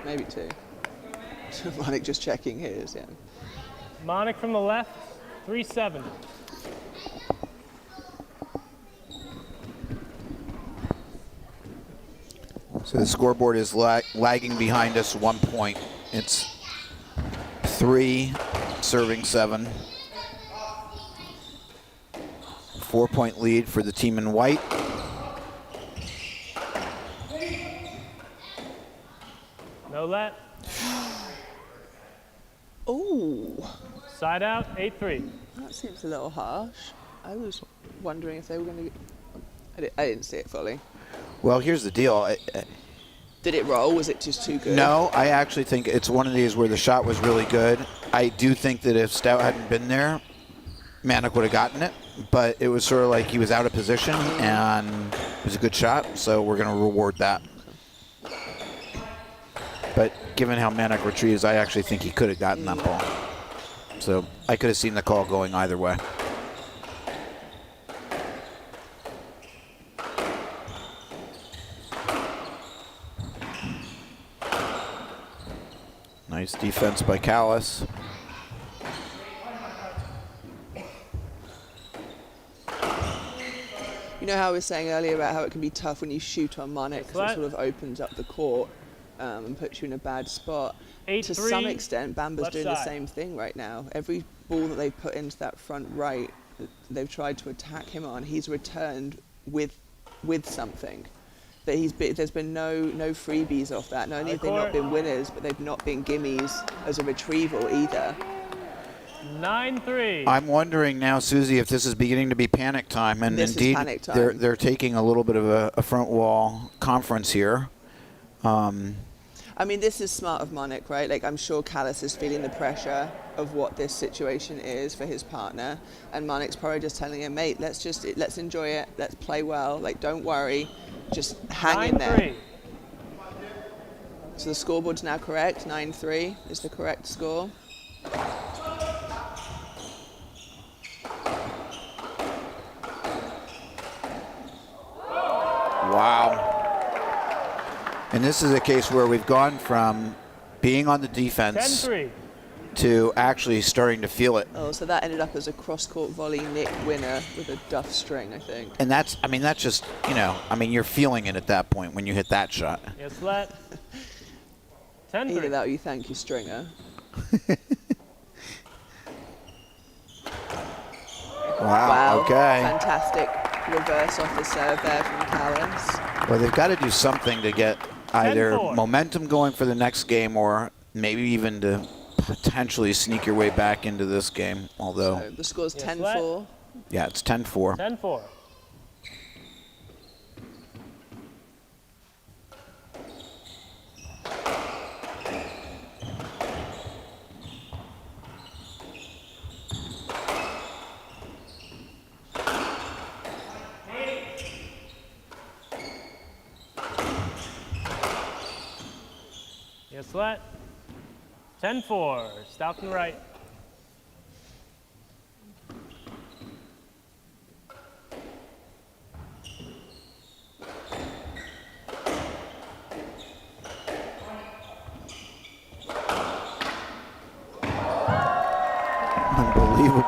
Maybe 2. Monik just checking his, yeah. Monik from the left, 3-7. So the scoreboard is lagging behind us 1 point. It's 3 serving 7. 4-point lead for the team in white. No let. Ooh. Side out, 8-3. That seems a little harsh. I was wondering if they were going to... I didn't see it fully. Well, here's the deal. Did it roll? Was it just too good? No, I actually think it's one of these where the shot was really good. I do think that if Stout hadn't been there, Manik would have gotten it. But it was sort of like he was out of position, and it was a good shot, so we're going to reward that. But given how Manik retrieves, I actually think he could have gotten that ball. So I could have seen the call going either way. Nice defense by Callis. You know how I was saying earlier about how it can be tough when you shoot on Monik because it sort of opens up the court and puts you in a bad spot. To some extent, Bamba's doing the same thing right now. Every ball that they've put into that front right, they've tried to attack him on, he's returned with something. That there's been no freebies off that. Not only have they not been winners, but they've not been gimmies as a retrieval either. 9-3. I'm wondering now, Susie, if this is beginning to be panic time, and This is indeed panic time. they're taking a little bit of a front wall conference here. I mean, this is smart of Monik, right? Like, I'm sure Callis is feeling the pressure of what this situation is for his partner, and Monik's probably just telling him, mate, let's enjoy it, let's play well, like, don't worry, just hang in there. 9-3. So the scoreboard's now correct, 9-3 is the correct score. Wow. And this is a case where we've gone from being on the defense 10-3. to actually starting to feel it. Oh, so that ended up as a cross-court volley Nick winner with a duff string, I think. And that's just, you're feeling it at that point when you hit that shot. Yes, let. Either 10-3. that or you thank your stringer. Wow, okay. Fantastic reverse off the serve there from Callis. Well, they've got to do something to get either 10-4. momentum going for the next game or maybe even to potentially sneak your way back into this game, although, So the score's Yes, 10-4. yeah, it's 10-4. 10-4. Yes, let. 10-4. Stout and right. Unbelievable.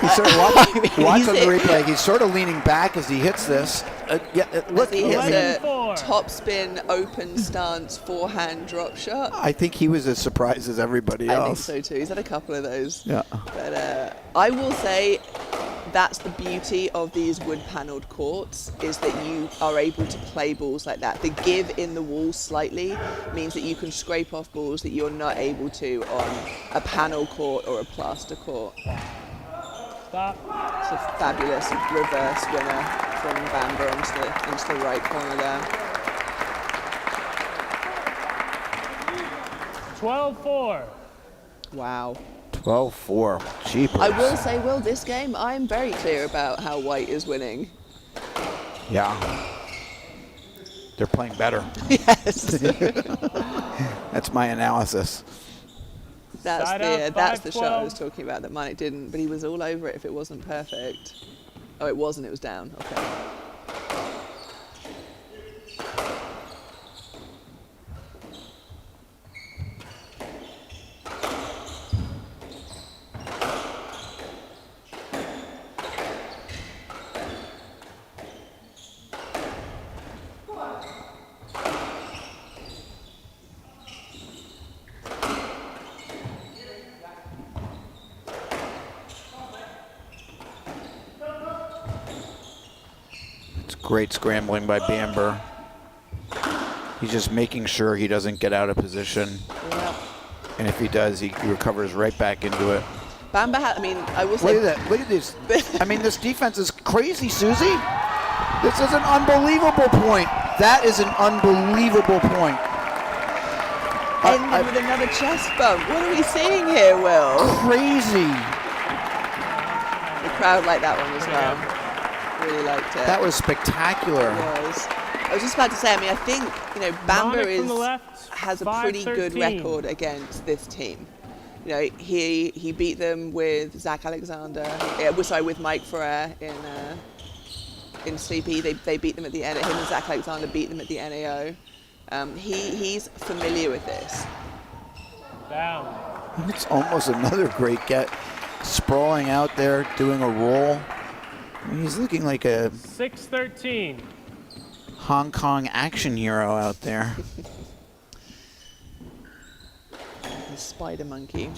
He's sort of watch on the replay. He's sort of leaning back as he hits this. Look, He hits a 11-4. top spin, open stance, forehand drop shot. I think he was as surprised as everybody I think else. so too. He's had a couple of those. Yeah. But I will say that's the beauty of these wood panelled courts, is that you are able to play balls like that. The give in the wall slightly means that you can scrape off balls that you're not able to on a panel court or a plaster court. Stop. It's a fabulous reverse winner from Bamba into the right corner there. 12-4. Wow. 12-4. Jeepers. I will say, Will, this game, I'm very clear about how white is winning. Yeah. They're playing better. Yes. That's my analysis. That's Side the out, that's the shot I 5-12. was talking about that Manik didn't, but he was all over it if it wasn't perfect. Oh, it wasn't. It was down. Okay. It's great scrambling by Bamber. He's just making sure he doesn't get out of position. Yeah. And if he does, he recovers right back into it. Bamber I mean, I will say. Look at that. Look at this. I mean, this defense is crazy, Susie. This is an unbelievable point. That is an unbelievable point. Ended with another chest bump. What are we seeing here, Will? Crazy. The crowd liked that one as well. Really liked it. That was spectacular. It was. I was just about to say, I mean, I think, you know, Bamber Manik from the left, has a pretty good 5-13. record against this team. You know, he beat them with Zach Alexander, with Mike Ferrer in Sleepy. They beat them at the NAO. Him and Zach Alexander beat them at the NAO. He's familiar with this. Down. It's almost another great get. Sprawling out there, doing a roll. I mean, he's looking like a 6-13. Hong Kong action hero out there. The spider monkey.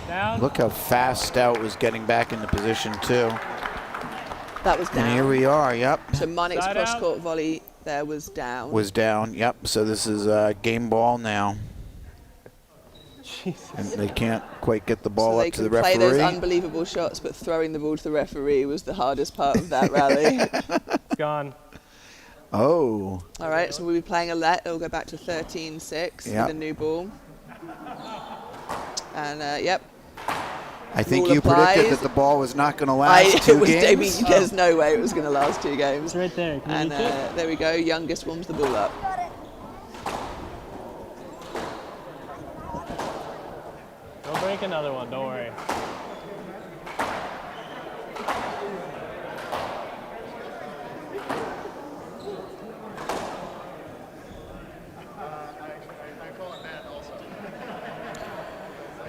Down. Look how fast Stout was getting back into position too. That was down. And here we are, yep. So Manik's Side out. cross-court volley there was down. Was down, yep. So this is game ball now. Jesus. And they can't quite get the ball so they up to the can play those referee. unbelievable shots, but throwing the ball to the referee was the hardest part of that rally. It's gone. Oh, All right, so we'll be playing a let. It'll go back to 13-6 Yep. with a new ball. And yep, I think Rule you applies. predicted that the ball was not going to last two I games. mean, there's no way it was going to last 2 games. It's right there. Can you And reach it? there we go. Youngest warms the ball up. Don't break another one. Don't worry.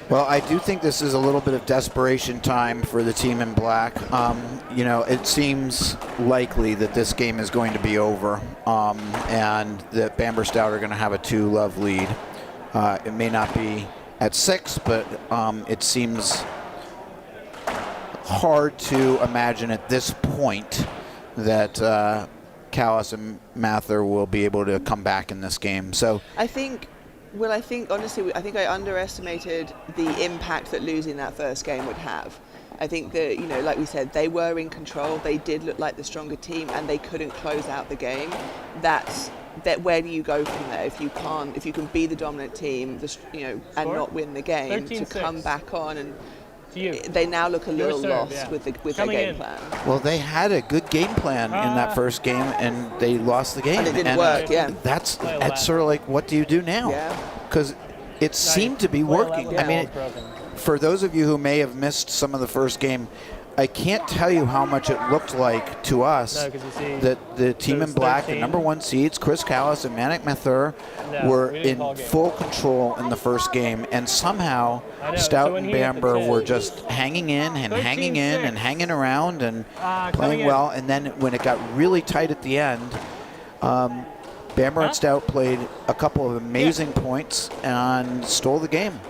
Well, I do think this is a little bit of desperation time for the team in black. You know, it seems likely that this game is going to be over, and that Bamber Stout are going to have a 2-love lead. It may not be at 6, but it seems hard to imagine at this point that Callis and Mather will be able to come back in this game. So I think honestly, I think I underestimated the impact that losing that first game would have. I think that, you know, like we said, they were in control. They did look like the stronger team, and they couldn't close out the game. That where do you go from there if you can be the dominant team, and Score? not win the game, to 13-6. come back on and. To you. They now look a little serve, lost yeah. with their Coming game in. plan. well, they had a good game plan in that first game, and they lost the game. And it didn't work, yeah. That's Play a lap. sort of like, what do you do now? Yeah. Because it seemed to be Play a lap working. with I the mean, ball broken. for those of you who may have missed some of the first game, I can't tell you how much it looked like to us No, 'cause you see, that the team so in it's black, the 13. #1 seeds, Chris Callis and Manik Mathur, No, were we didn't in call game. full control in the first game, and somehow I know, Stout so when and he hit the Bamber 10. were just hanging in and hanging in 13-6. and hanging around and Coming playing in. well. And then when it got really tight at the end, Bamber and Stout played a couple of amazing points and stole the game.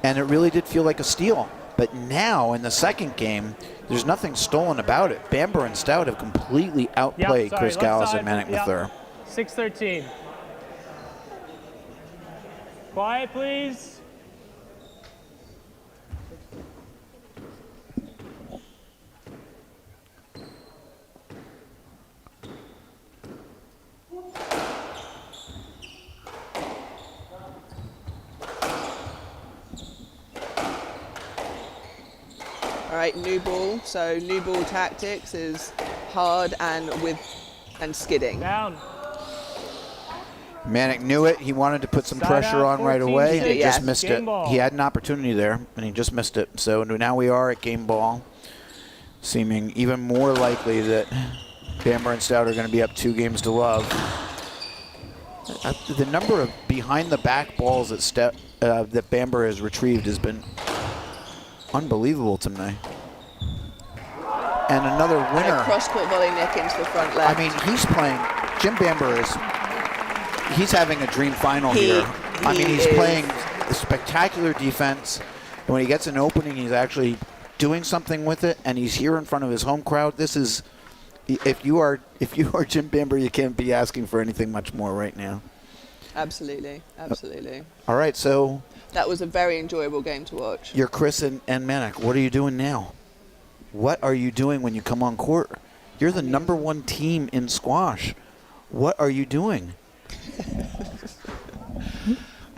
And it really did feel like a steal. But now in the second game, there's nothing stolen about it. Bamber and Stout have completely outplayed sorry, Chris left Callis side, and Manik yep. Mathur. 6-13. Quiet, please. All right, new ball. So new ball tactics is hard and skidding. Down. Manic knew it. He wanted to put some Side pressure out, on right 14-6. away. And he Yes. just missed Game it. ball. He had an opportunity there, and he just missed it. So now we are at game ball, seeming even more likely that Bamber and Stout are going to be up 2 games to love. The number of behind-the-back balls that Bamber has retrieved has been unbelievable to me. And another And winner. a cross-court volley nick into the front left. I mean, he's playing. Jim Bamber he's having a dream final here. I mean, he's is. playing a spectacular defense. And when he gets an opening, he's actually doing something with it, and he's here in front of his home crowd. This is, if you are Jim Bamber, you can't be asking for anything much more right now. Absolutely. All right, so That was a very enjoyable game to watch. you're Chris and Manic. What are you doing now? What are you doing when you come on court? You're the number 1 team in squash. What are you doing?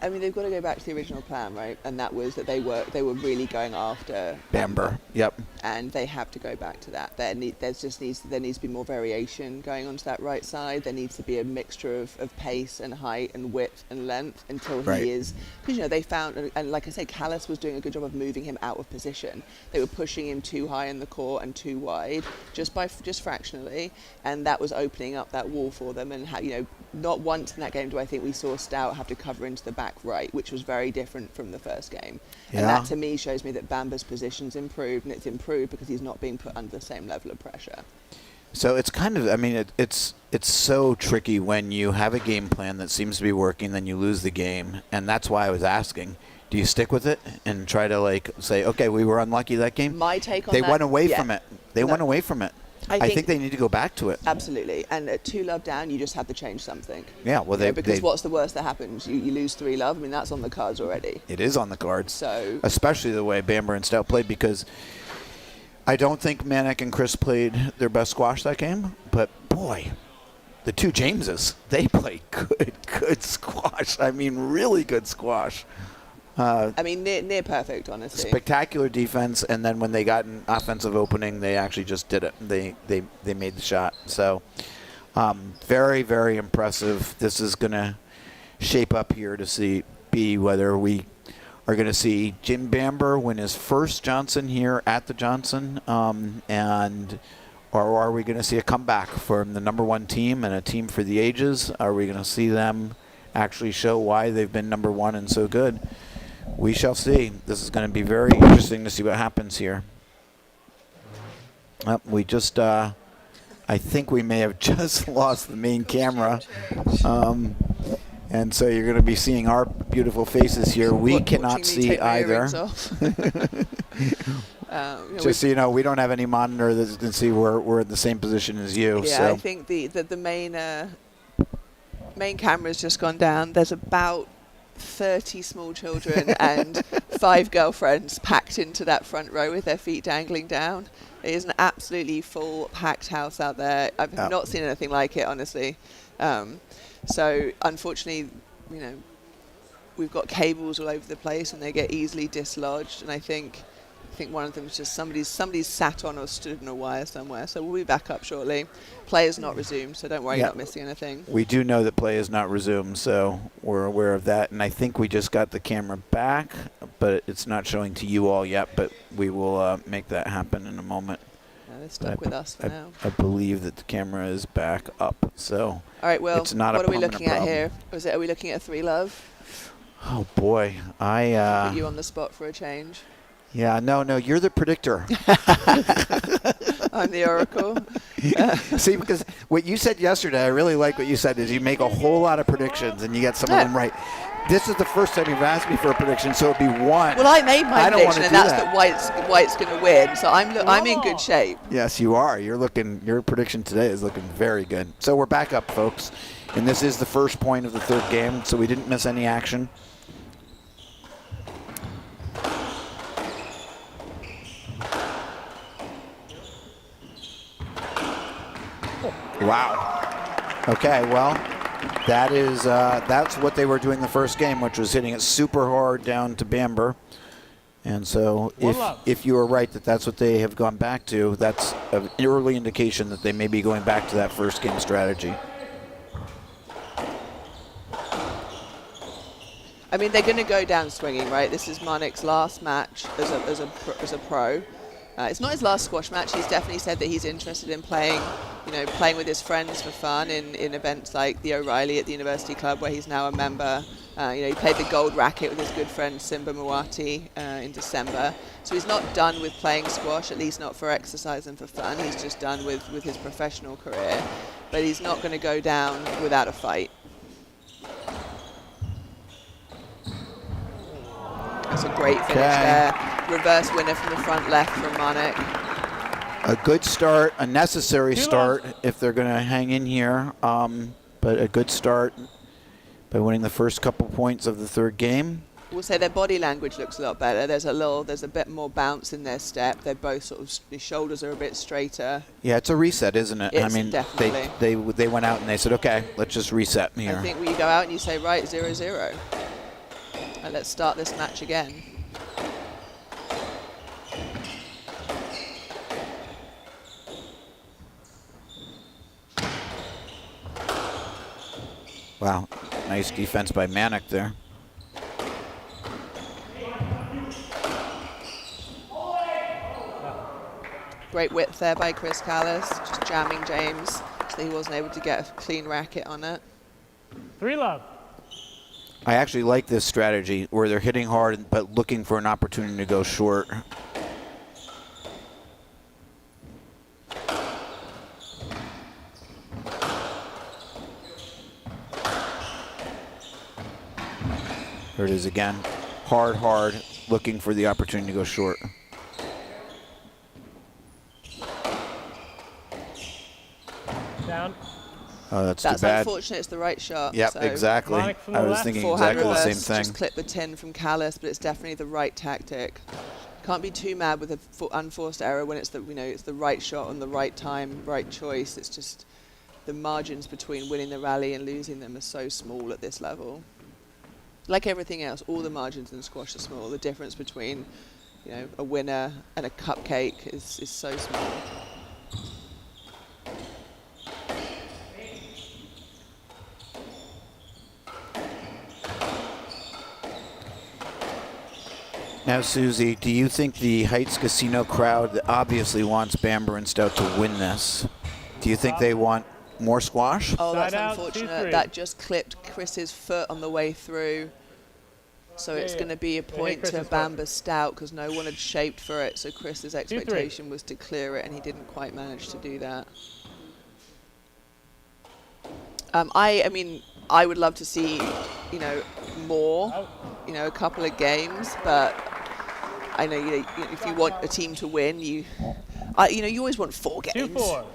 I mean, they've got to go back to the original plan, right? And that was that they were really going after Bamber. Yep. and they have to go back to that. There needs to be more variation going onto that right side. There needs to be a mixture of pace and height and width and length until Right. he is, because they found, and like I say, Callis was doing a good job of moving him out of position. They were pushing him too high in the court and too wide, just fractionally, and that was opening up that wall for them. And not once in that game do I think we saw Stout have to cover into the back right, which was very different from the first game. Yeah. And that to me shows me that Bamber's position's improved, and it's improved because he's not being put under the same level of pressure. So it's kind of, I mean, it's so tricky when you have a game plan that seems to be working, then you lose the game, and that's why I was asking, do you stick with it and try to say, okay, we were unlucky that game? My take on they that, went away yeah. from it. They No. went away from it. I think they need to go back to it. Absolutely. And at 2-love down, you just have to change something. Yeah, well, because what's the worst that happens? You lose 3-love. I mean, that's on the cards already. It is on the cards. So, especially the way Bamber and Stout played, because I don't think Manic and Chris played their best squash that game, but boy, the 2 Jameses, they played good squash. I mean, really good squash. I mean, near perfect, honestly. Spectacular defense, and then when they got an offensive opening, they actually just did it. They made the shot. So very, very impressive. This is going to shape up here to be whether we are going to see Jim Bamber win his first Johnson here at the Johnson, or are we going to see a comeback from the number 1 team and a team for the ages? Are we going to see them actually show why they've been number 1 and so good? We shall see. This is going to be very interesting to see what happens here. We just, I think we may have just lost the main camera. And so you're going to be seeing our beautiful faces here. We cannot Watching me see take my either. earrings off. Just so you know, we don't have any monitor that can see we're in the same position as you. Yeah, so. I think the main camera's just gone down. There's about 30 small children and 5 girlfriends packed into that front row with their feet dangling down. It is an absolutely full packed house out there. I've not seen anything like it, honestly. So unfortunately, we've got cables all over the place and they get easily dislodged, and I think one of them is just somebody's sat on or stood on a wire somewhere. So we'll be back up shortly. Play is not resumed, so don't worry, you're not missing anything. We do know that play is not resumed, so we're aware of that. And I think we just got the camera back, but it's not showing to you all yet. But we will make that happen in a moment. No, they're stuck with us for now. I believe that the camera is back up. So All right, well, it's not what a are we permanent looking at problem. here? Are we looking at 3-love? Oh boy, Put you on the spot for a change. Yeah, no, you're the predictor. I'm the oracle. See, because what you said yesterday, I really like what you said, is you make a whole lot of predictions and you get some of them right. This is the first time you've asked me for a prediction, so it'd be 1. Well, I made my I don't prediction, wanna and do that's that. White's going to win. So I'm in good shape. Yes, you are. Your prediction today is looking very good. So we're back up, folks. And this is the first point of the 3rd game, so we didn't miss any action. Wow. Okay, well, that's what they were doing the first game, which was hitting it super hard down to Bamber. And so One love. if you are right that that's what they have gone back to, that's an early indication that they may be going back to that first game strategy. I mean, they're going to go down swinging, right? This is Manik's last match as a pro. It's not his last squash match. He's definitely said that he's interested in playing, playing with his friends for fun in events like the O'Reilly at the University Club, where he's now a member. He played the gold racket with his good friend Simba Muwati in December. So he's not done with playing squash, at least not for exercise and for fun. He's just done with his professional career. But he's not going to go down without a fight. That's a great finish there. Reverse winner from the front left from Manik. A good start, a necessary Two start love. if they're going to hang in here, but a good start by winning the first couple points of the third game. We'll say their body language looks a lot better. There's a bit more bounce in their step. They're both sort of, the shoulders are a bit straighter. Yeah, it's a reset, isn't it? It's definitely. They went out and they said, okay, let's just reset here. I think when you go out and you say, right, 0-0. And let's start this match again. Wow, nice defense by Manik there. Great width there by Chris Callis, just jamming James so he wasn't able to get a clean racket on it. 3 love. I actually like this strategy where they're hitting hard but looking for an opportunity to go short. There it is again. Hard, looking for the opportunity to go short. Down. Oh, that's That's too bad. unfortunate. It's the right shot. Yep, so exactly. Manik from the I was left. thinking Forehand exactly the same reverse, thing. just clip the tin from Callis, but it's definitely the right tactic. Can't be too mad with a unforced error when it's it's the right shot on the right time, right choice. It's just the margins between winning the rally and losing them are so small at this level. Like everything else, all the margins in squash are small. The difference between a winner and a cupcake is so small. Now, Susie, do you think the Heights Casino crowd that obviously wants Bamber and Stout to win this, do you think they want more squash? Oh, that's Side out, unfortunate. 2-3. That just clipped Chris's foot on the way through. So it's yeah. going to be a hit point to Chris's foot. Bamber Stout because no one had shaped for it. So Chris's expectation was to clear it, and he didn't quite manage to do that. I mean, I would love to see, more, a couple of games, but I know if you want a team to win, you always want 4 games. 2-4.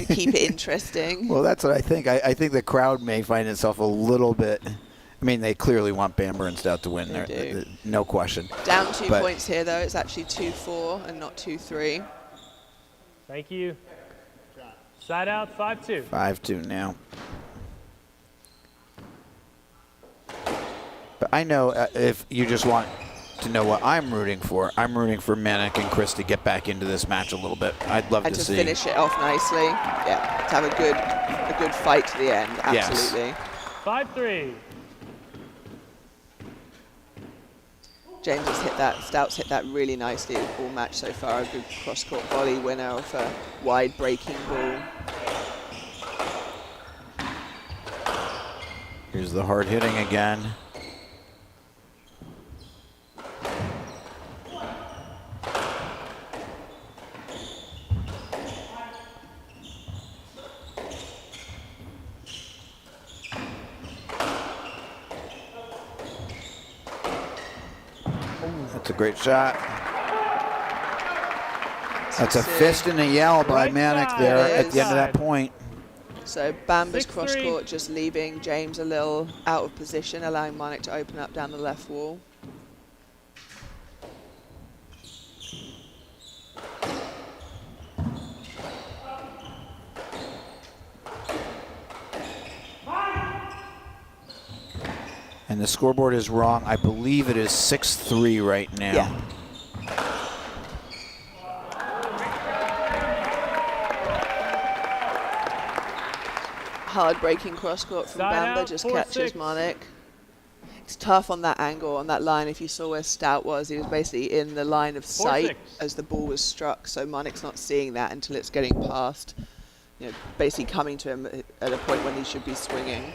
Keep it interesting. Well, that's what I think. I think the crowd may find itself a little bit. I mean, they clearly want Bamber and Stout to win. They do. No question. Down 2 But- points here, though. It's actually 2-4 and not 2-3. Thank you. Side out, 5-2. 5-2 now. But I know if you just want to know what I'm rooting for Manik and Chris to get back into this match a little bit. I'd love And to to see. finish it off nicely. Yeah, to have a good fight to the end. Yes. Absolutely. 5-3. James has hit that. Stout's hit that really nicely all match so far. A good cross-court volley winner off a wide breaking ball. Here's the hard hitting again. That's a great shot. That's a fist and a yell by Right Manik side. there It at the end of that is. point. So Bamber's 6-3. cross-court just leaving James a little out of position, allowing Manik to open up down the left wall. And the scoreboard is wrong. I believe it is 6-3 right now. Yeah. hard breaking cross court from Side Bamba, out, just 4-6. catches Monik. It's tough on that angle, on that line. If you saw where Stout was, he was basically in the line of sight 4-6. as the ball was struck. So Monik's not seeing that until it's getting past, basically coming to him at a point when he should be swinging.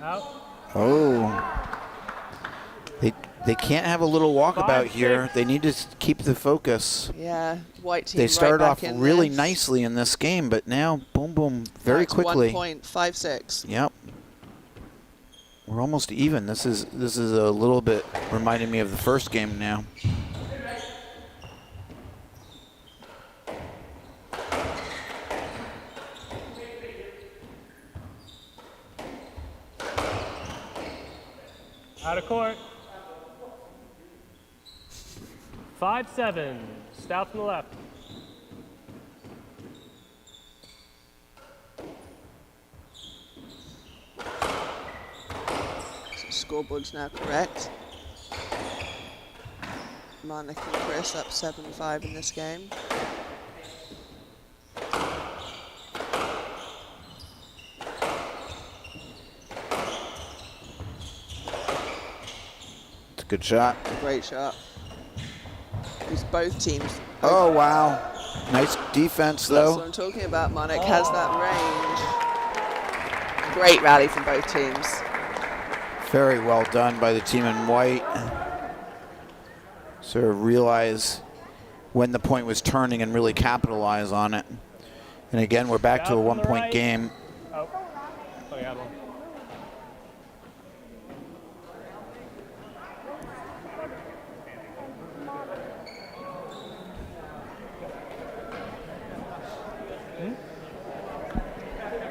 Out. Oh. They can't have a little walkabout 5-6. here. They need to keep the focus. Yeah, white team They right started back off in really this. nicely in this game, but now, boom, boom, very That's quickly. 1 point, 5-6. Yep. We're almost even. This is a little bit reminding me of the first game now. Out of court. 5-7. Stout from the left. So scoreboard's now correct. Monik and Chris up 7-5 in this game. It's a good shot. Great shot. These both teams. Oh, wow. Nice defense, That's what though. I'm talking about. Monik has that range. Great rally from both teams. Very well done by the team in white. Sort of realize when the point was turning and really capitalize on it. And again, we're back to a Out from the 1-point right. game. Oh, I got one.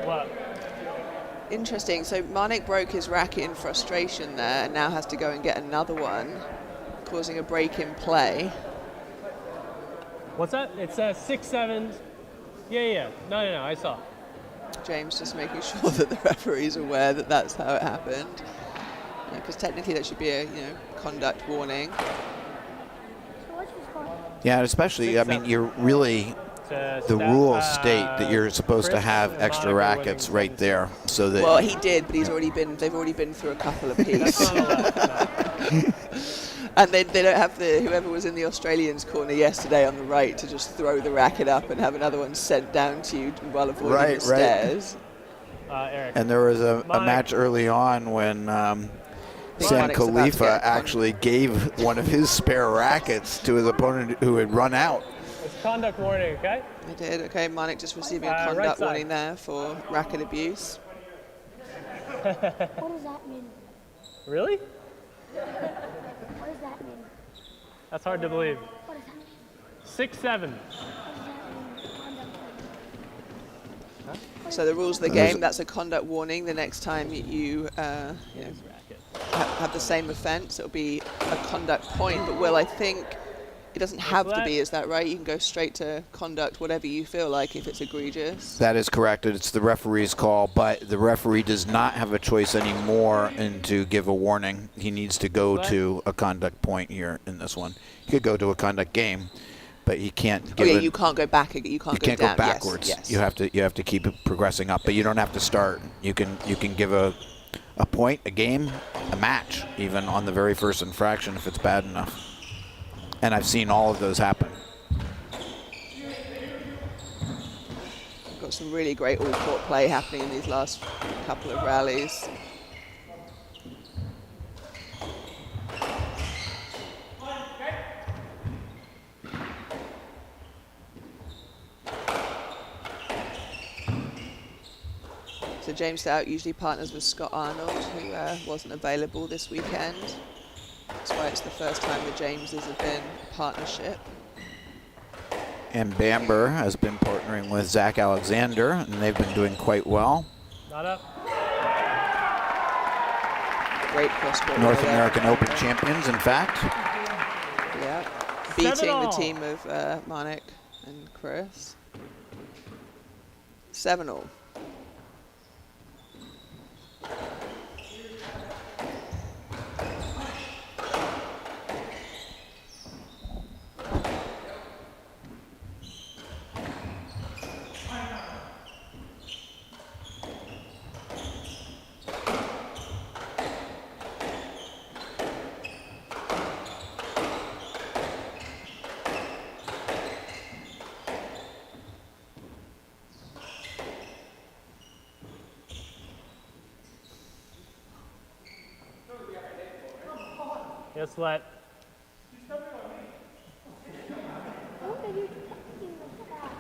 What? Interesting. So Monik broke his racket in frustration there and now has to go and get another one, causing a break in play. What's that? It's 6-7. Yeah. No, I saw. James just making sure that the referee's aware that that's how it happened. Because technically that should be a conduct warning. Yeah, especially, I mean, you're really, the rules state that you're supposed to Chris have and extra Monica rackets winning right there, so that Well, he did, but they've already been through a couple of That's pieces. on the left. No. And they don't have whoever was in the Australians' corner yesterday on the right to just throw the racket up and have another one sent down to you while avoiding Right, the right. stairs. Eric. And there was a Mike. match early on when Think Sam Monik's about to Khalifa get actually gave one of his spare rackets to his opponent who had run out. It's conduct warning, okay? I did. Okay, Monik just receiving a Right conduct side. warning there for racket abuse. What does that mean? Really? What does that mean? That's hard to believe. What does that mean? 6-7. What does that mean? Conduct. So the rules of the There's- game, that's a conduct warning. The next time you have the same offence, it'll be a conduct point. But Will, I think it doesn't have to be, is that right? You can go straight to conduct, whatever you feel like, if it's egregious. That is correct. It's the referee's call, but the referee does not have a choice anymore to give a warning. He needs to go to a conduct point here in this one. He could go to a conduct game, but he can't Oh give yeah, it. you can't go back. You can't go You can't down. go backwards. Yes, yes. You have to keep it progressing up, but you don't have to start. You can give a point, a game, a match, even on the very first infraction if it's bad enough. And I've seen all of those happen. Got some really great all-court play happening in these last couple of rallies. So James Stout usually partners with Scott Arnold, who wasn't available this weekend. That's why it's the first time the Jameses have been a partnership. And Bamber has been partnering with Zach Alexander, and they've been doing quite well. Not up. Great cross-court North play there. American Open champions, in fact. Yeah, beating the 7-all. team of Monik and Chris. 7-all. Yes, let. What are you talking about?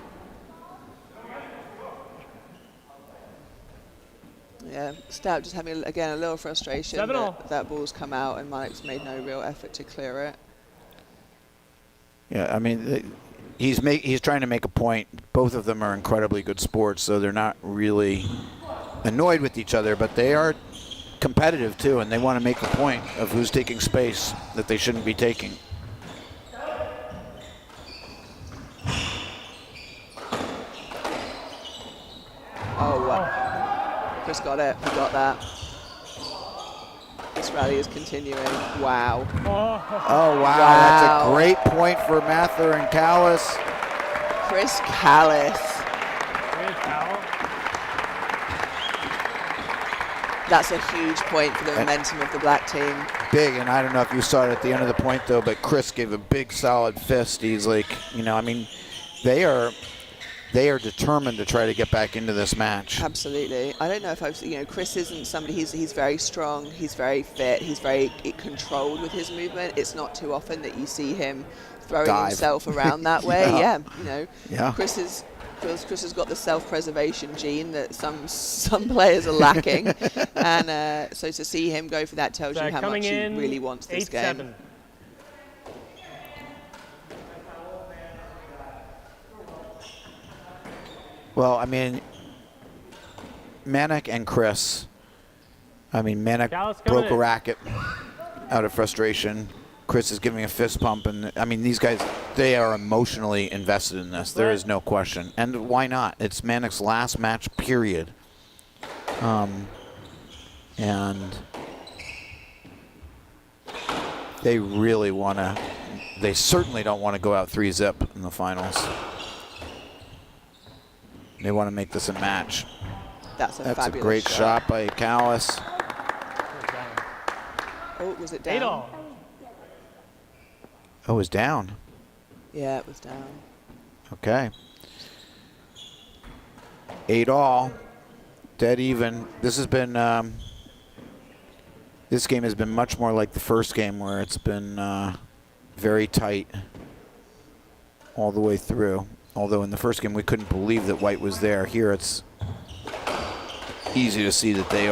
Yeah, Stout just having, again, a little frustration 7-all. that ball's come out and Malik's made no real effort to clear it. Yeah, I mean, he's trying to make a point. Both of them are incredibly good sports, so they're not really annoyed with each other, but they are competitive too, and they want to make a point of who's taking space that they shouldn't be taking. Oh, wow. Chris got it. He got that. This rally is continuing. Wow. Oh, wow. That's a great point for Mather and Callis. Chris Callis. Great foul. That's a huge point for the momentum of the black team. Big, and I don't know if you saw it at the end of the point, though, but Chris gave a big, solid fist. He's like, you know, I mean, they are determined to try to get back into this match. Absolutely. I don't know if I've, Chris isn't somebody, he's very strong, he's very fit, he's very controlled with his movement. It's not too often that you see him throwing Dive. himself around that way. Yeah, Yeah. Chris has got the self-preservation gene that some players are lacking. And so to see him go for that tells So you how coming much he in, really wants this game. 8-7. Well, I mean, Manik and Chris. I mean, Manik Dallas coming broke a in. racket out of frustration. Chris is giving a fist pump, and I mean, these guys, they are emotionally invested in this. There is no question. And why not? It's Manik's last match, period. And they really want to, they certainly don't want to go out 3-zip in the finals. They want to make this a match. That's a That's a fabulous great shot by Callis. Oh, was it down? 8-all. Oh, it was down. Yeah, it was down. Okay. 8-all. Dead even. This has been, this game has been much more like the first game where it's been very tight all the way through. Although in the first game we couldn't believe that White was there. Here it's easy to see that they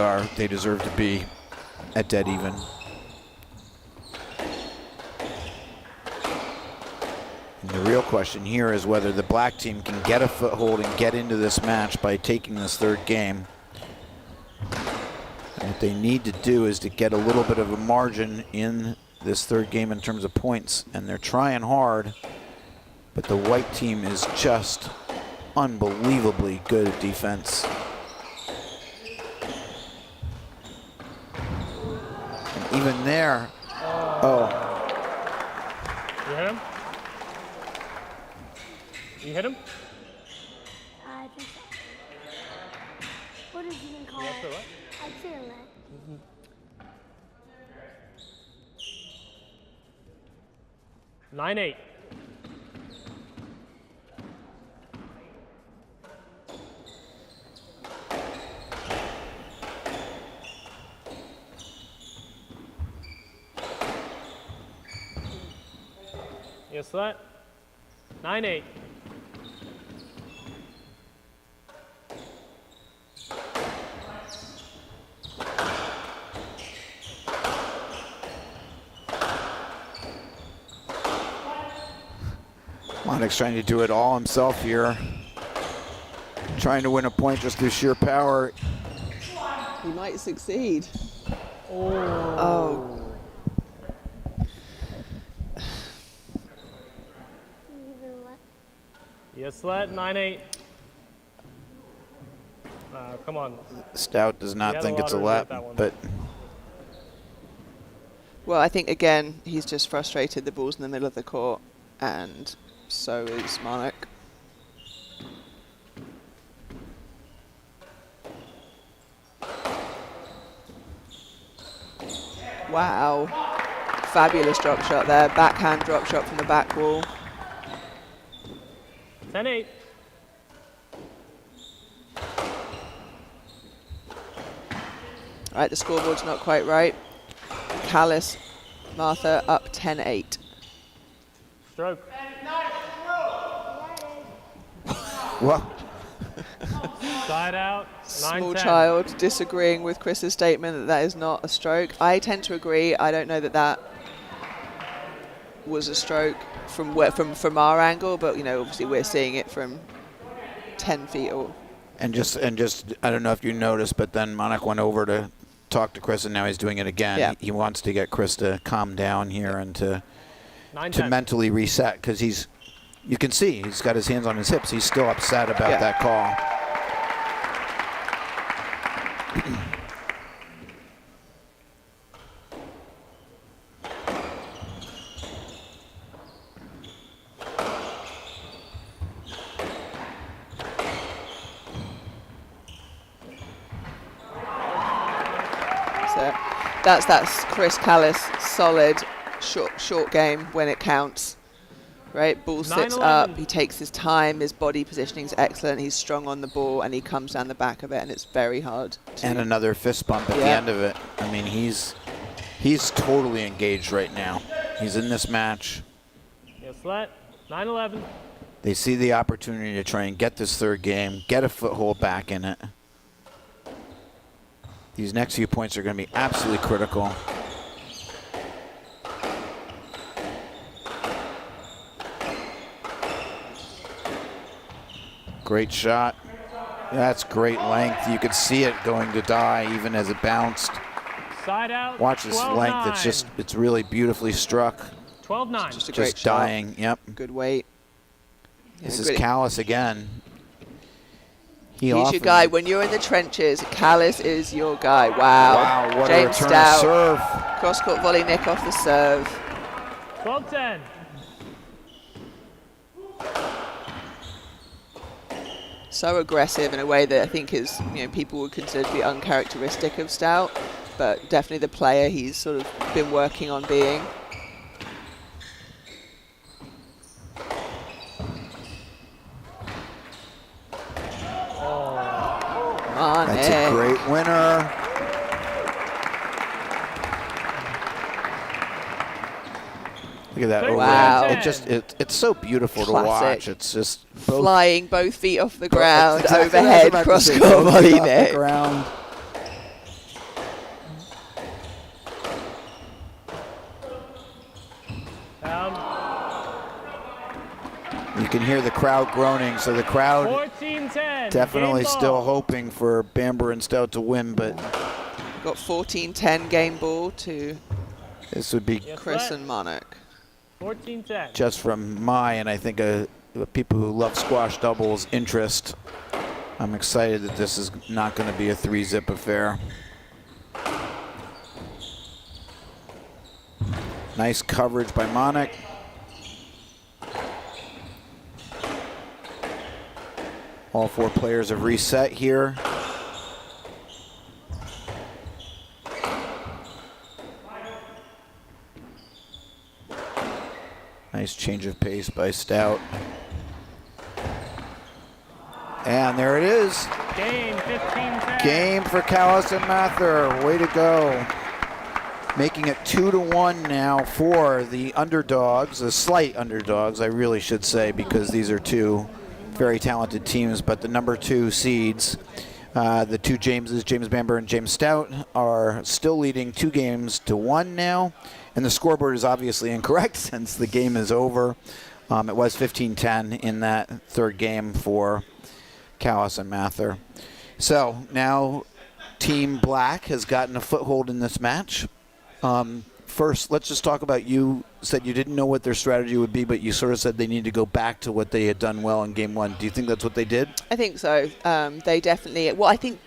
deserve to be at dead even. And the real question here is whether the black team can get a foothold and get into this match by taking this third game. And what they need to do is to get a little bit of a margin in this third game in terms of points. And they're trying hard, but the white team is just unbelievably good at defense. And even there, You hit him? You hit him? I think so. What does he even call Yes or it? what? I'd say a let. 9-8. Yes, let. 9-8. Manik's trying to do it all himself here. Trying to win a point just through sheer power. He might succeed. Oh. Even let. Yes, let. 9-8. Come on. Stout does He not had think a it's a lot of room lap, with that one. but Well, I think, again, he's just frustrated. The ball's in the middle of the court, and so is Manik. Wow. Fabulous drop shot there. Backhand drop shot from the back wall. 10-8. Right, the scoreboard's not quite right. Callis Martha up 10-8. Stroke. Well, Side out. 9-10. Small child disagreeing with Chris's statement that that is not a stroke. I tend to agree. I don't know that that was a stroke from our angle, but you know, obviously we're seeing it from 10 feet or. and just I don't know if you noticed, but then Monik went over to talk to Chris, and now he's doing it again. Yeah. He wants to get Chris to calm down here and to 9-10. mentally reset, because you can see he's got his hands on his hips. He's still upset about that call. So that's Chris Callis, solid short game when it counts. Right, ball sits 9-11. up, he takes his time, his body positioning is excellent, he's strong on the ball, and he comes down the back of it, and it's very hard to. And another fist bump at the end of it. I mean, he's totally engaged right now. He's in this match. Yes, let. 9-11. They see the opportunity to try and get this third game, get a foothold back in it. These next few points are going to be absolutely critical. Great shot. That's great length. You could see it going to die even as it bounced. Side out. Watch this 12-9. length. It's really beautifully struck. 12-9. Just a great Just shot. dying. Yep. Good weight. This Yeah, is good. Callis again. He's your guy. When you're in the trenches, Callis is your guy. Wow. Wow, what James a return Stout. serve. Cross-court volley nick off the serve. 12-10. So aggressive in a way that I think is, you know, people would consider to be uncharacteristic of Stout, but definitely the player he's sort of been working on being. That's a great winner. Look at that overhand. Wow. It's so beautiful to Classic. watch. It's just both Flying both feet off the ground, Exactly what I was overhead, about to say. cross-court Both volley feet off the nick. ground. You can hear the crowd groaning, so the crowd 14-10. definitely Game still ball. hoping for Bamber and Stout to win, but Got 14-10 game ball to this would be Yes, Chris let. and Monik. 14-10. just from my, and I think the people who love squash doubles interest. I'm excited that this is not going to be a 3-zip affair. Nice coverage by Monik. All four players have reset here. Nice change of pace by Stout. And there it is. Game 15-10. Game for Callis and Mather. Way to go. Making it 2-1 now for the underdogs, the slight underdogs, I really should say, because these are two very talented teams, but the number 2 seeds, the two Jameses, James Bamber and James Stout, are still leading 2-1 now. And the scoreboard is obviously incorrect since the game is over. It was 15-10 in that third game for Callis and Mather. So now Team Black has gotten a foothold in this match. First, let's just talk about, you said you didn't know what their strategy would be, but you sort of said they need to go back to what they had done well in game 1. Do you think that's what they did? I think so. They definitely. Well, I think,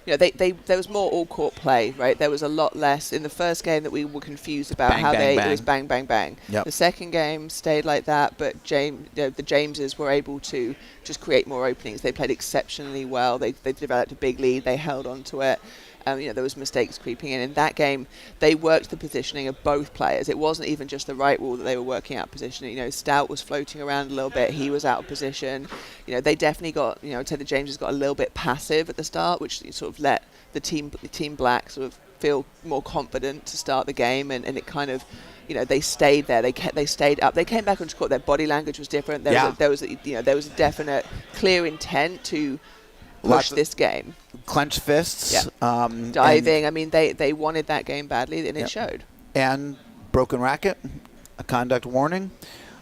you know, there was more all-court play, right? There was a lot less in the first game that we were confused about Bang, bang, it was bang. bang, bang, bang. Yep. The second game stayed like that, but the Jameses were able to just create more openings. They played exceptionally well. They developed a big lead. They held on to it. There was mistakes creeping in. In that game, they worked the positioning of both players. It wasn't even just the right wall that they were working out positioning. Stout was floating around a little bit. He was out of position. They definitely got, I'd say the James got a little bit passive at the start, which sort of let the team black sort of feel more confident to start the game, and it kind of, they stayed there. They stayed up. They came back onto court. Their body language was different. There was a definite, clear intent to push this game. Clenched fists. Diving. I mean, they wanted that game badly, and it showed. And broken racket, a conduct warning,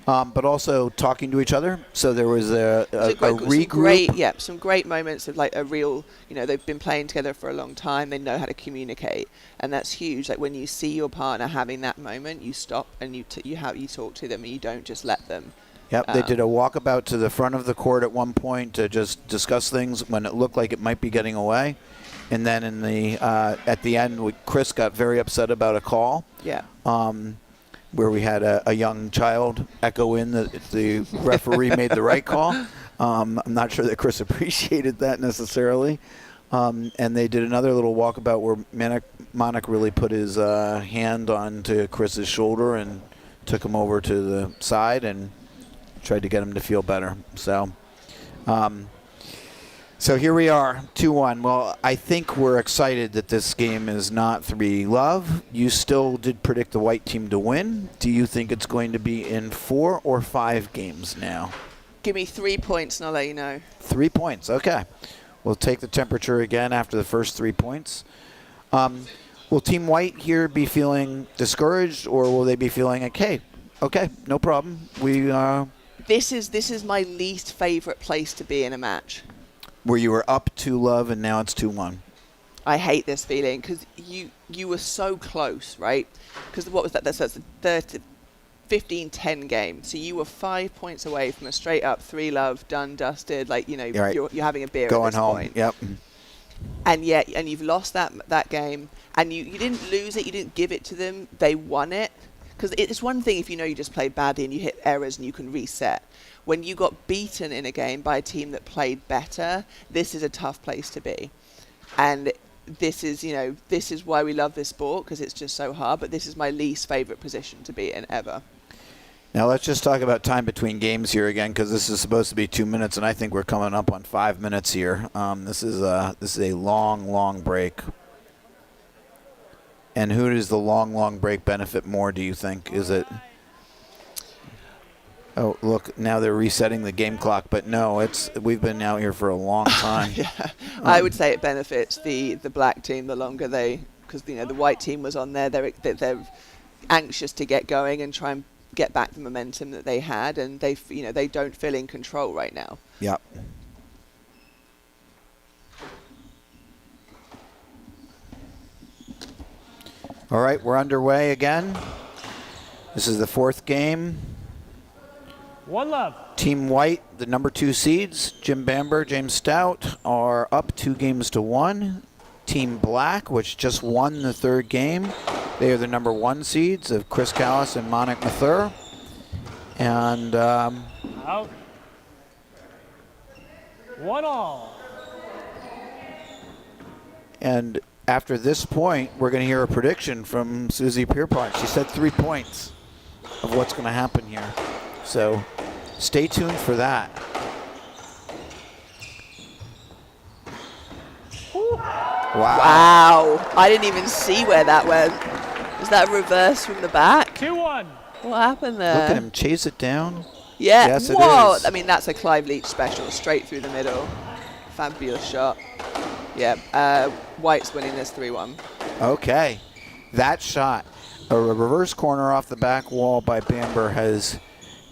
but also talking to each other. So there was a regroup. Some great moments of like a real, they've been playing together for a long time. They know how to communicate, and that's huge. Like when you see your partner having that moment, you stop and you talk to them, and you don't just let them. Yep, they did a walkabout to the front of the court at one point to just discuss things when it looked like it might be getting away. And then in the at the end, Chris got very upset about a call. Yeah. Where we had a young child echo in that the referee made the right call. I'm not sure that Chris appreciated that necessarily. And they did another little walkabout where Monik really put his hand onto Chris's shoulder and took him over to the side and tried to get him to feel better. So here we are, 2-1. Well, I think we're excited that this game is not 3-love. You still did predict the white team to win. Do you think it's going to be in 4 or 5 games now? Give me 3 points and I'll let you know. 3 points, okay. We'll take the temperature again after the first 3 points. Will Team White here be feeling discouraged, or will they be feeling okay, no problem. This is my least favorite place to be in a match. Where you were up 2-love and now it's 2-1. I hate this feeling because you were so close, right? Because what was that? That's a 15-10 game. So you were 5 points away from a straight up 3-love, done, dusted. Like, Right. you're having a beer going at this home. point. Yep. And you've lost that game. And you didn't lose it. You didn't give it to them. They won it. Because it's one thing if you just played badly and you hit errors and you can reset. When you got beaten in a game by a team that played better, this is a tough place to be. And this is why we love this sport, because it's just so hard. But this is my least favorite position to be in ever. Now let's just talk about time between games here again, because this is supposed to be 2 minutes, and I think we're coming up on 5 minutes here. This is a long break. And who does the long break benefit more, do you think? Is it... Oh, look, now they're resetting the game clock. But no, we've been out here for a long time. I would say it benefits the black team the longer because the white team was on there. They're anxious to get going and try and get back the momentum that they had, and they don't feel in control right now. Yep. All right, we're underway again. This is the 4th game. 1-love. Team White, the number 2 seeds, Jim Bamber, James Stout, are up 2-1. Team Black, which just won the 3rd game, they are the number 1 seeds of Chris Callis and Monik Mathur. And Out. 1-all. And after this point, we're going to hear a prediction from Susie Pierpont. She said 3 points of what's going to happen here. So stay tuned for that. Wow. I didn't even see where that went. Was that a reverse from the back? 2-1. What happened there? Look at him chase it down. Yeah. Yes, it Whoa. is. I mean, that's a Clive Leach special, straight through the middle. Fabulous shot. Yeah. White's winning this 3-1. Okay. That shot, a reverse corner off the back wall by Bamber, has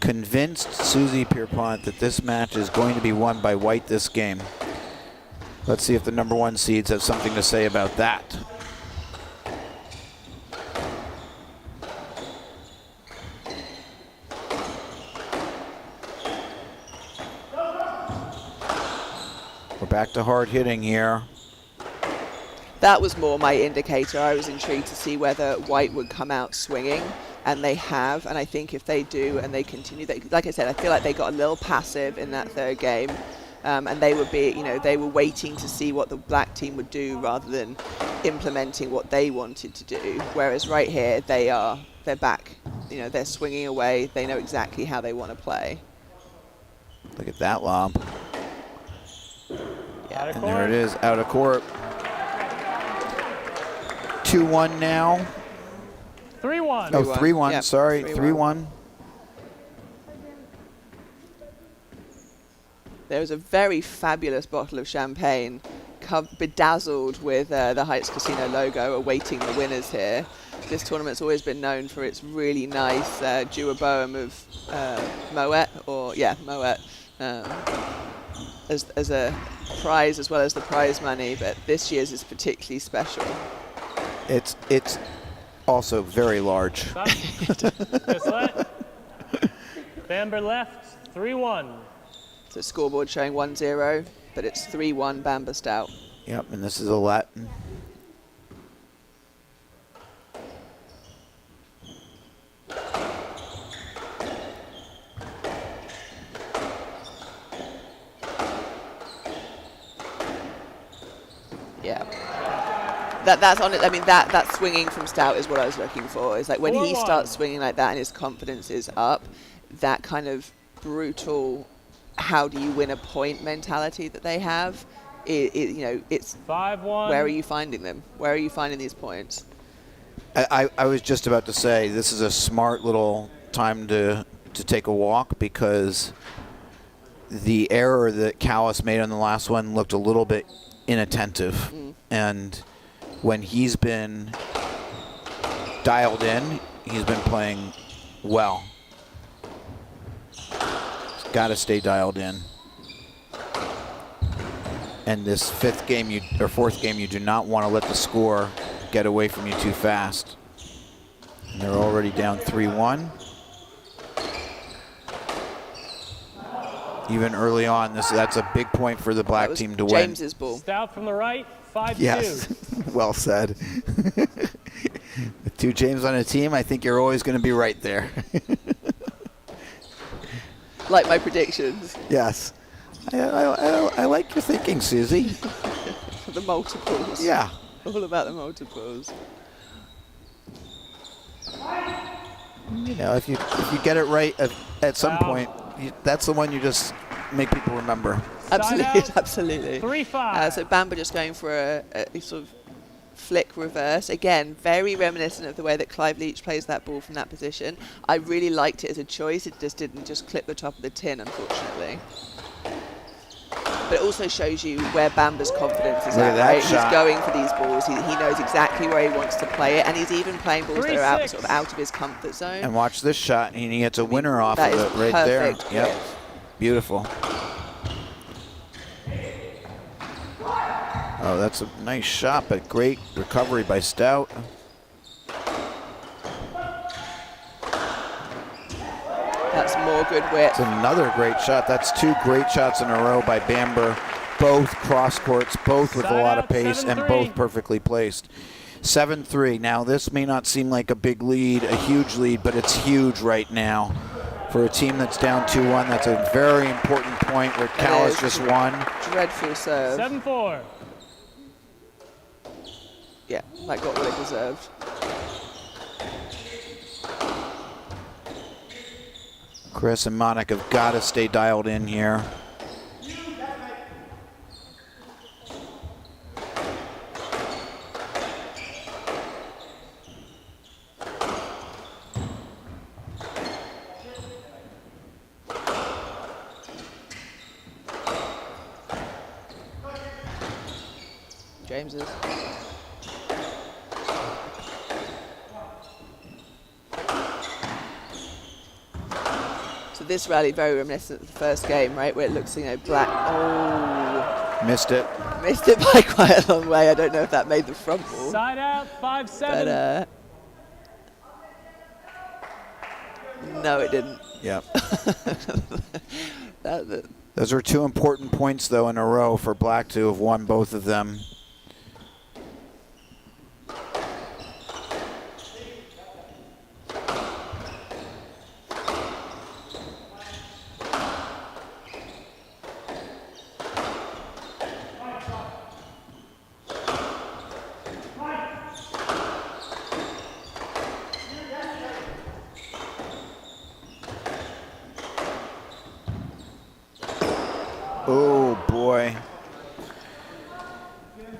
convinced Susie Pierpont that this match is going to be won by White this game. Let's see if the number 1 seeds have something to say about that. We're back to hard hitting here. That was more my indicator. I was intrigued to see whether White would come out swinging, and they have. And I think if they do and they continue, like I said, I feel like they got a little passive in that 3rd game. and they would be, they were waiting to see what the black team would do rather than implementing what they wanted to do. Whereas right here, they're back. They're swinging away. They know exactly how they want to play. Look at that lob. Out of And court. there it is, out of court. 2-1 now. 3-1. Oh, 3-1. 3-1, Yep, sorry, 3-1. 3-1. There was a very fabulous bottle of champagne bedazzled with the Heights Casino logo awaiting the winners here. This tournament's always been known for its really nice duoboam of Moet, as a prize as well as the prize money, but this year's is particularly special. It's also very large. Bislett. Bamber left. 3-1. So scoreboard showing 1-0, but it's 3-1 Bamber Stout. Yep, and this is a Latin. Yeah. That's on it. I mean, that swinging from Stout is what I was looking for. Is like when he 4-1. starts swinging like that and his confidence is up, that kind of brutal, how do you win a point mentality that they have, it's 5-1. where are you finding them? Where are you finding these points? I was just about to say this is a smart little time to take a walk, because the error that Callis made on the last one looked a little bit inattentive. And when he's been dialed in, he's been playing well. He's got to stay dialed in. And this fourth game, you do not want to let the score get away from you too fast. And they're already down 3-1. Even early on, that's a big point for the That black was team to win. James's ball. Stout from the right. 5-2. Yes, well said. With two James on a team, I think you're always going to be right there. Like my predictions. Yes. I like your thinking, Susie. The multiples. Yeah. All about the multiples. You know, if you get it right at some Wow. point, that's the one you just make people remember. Absolutely, out. absolutely. 3-5. So Bamber just going for a sort of flick reverse. Again, very reminiscent of the way that Clive Leach plays that ball from that position. I really liked it as a choice. It just didn't just clip the top of the tin, unfortunately. But it also shows you where Bamber's confidence is Look at at, that right? shot. He's going for these balls. He knows exactly where he wants to play it, and he's even playing balls that are 3-6. sort of out of his comfort zone. And watch this shot, and he gets a winner off that of is it right there. perfect Yep, grip. beautiful. Oh, that's a nice shot, but great recovery by Stout. That's more good width. It's another great shot. That's two great shots in a row by Bamber. Both cross courts, both with a Side lot out, of pace, and 7-3. both perfectly placed. 7-3. Now, this may not seem like a big lead, a huge lead, but it's huge right now. For a team that's down 2-1, that's a very important point where Callis is. just won. Dreadful serve. 7-4. Yeah, that got what it deserved. Chris and Monica have got to stay dialed in here. James's. So this rally very reminiscent of the first game, right? Where it looks, black. Oh, Missed it. missed it by quite a long way. I don't know if that made the front ball. Side out. 5-7. But no, it didn't. Yep. That- Those are two important points, though, in a row for Black to have won both of them.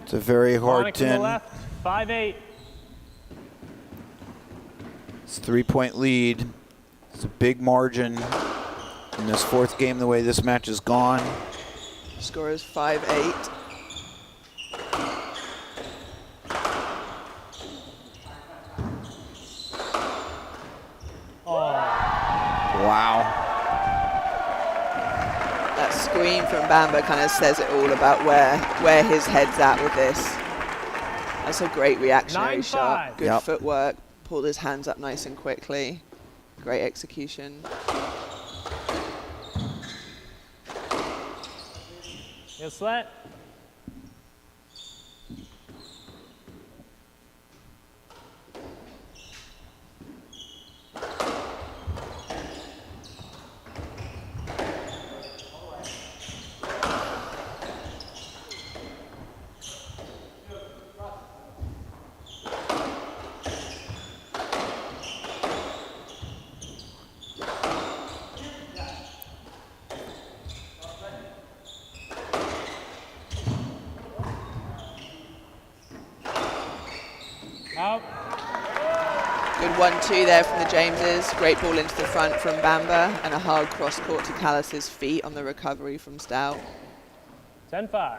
It's a very hard Monik to the 10. left, 5-8. It's a 3-point lead. It's a big margin in this fourth game the way this match has gone. Score is 5-8. Wow. That scream from Bamba kind of says it all about where his head's at with this. That's a great reactionary 9-5. shot. Good Yep. footwork. Pulled his hands up nice and quickly. Great execution. Yes, let. Out. Good 1-2 there from the Jameses. Great ball into the front from Bamba and a hard cross court to Callis's feet on the recovery from Stout. 10-5.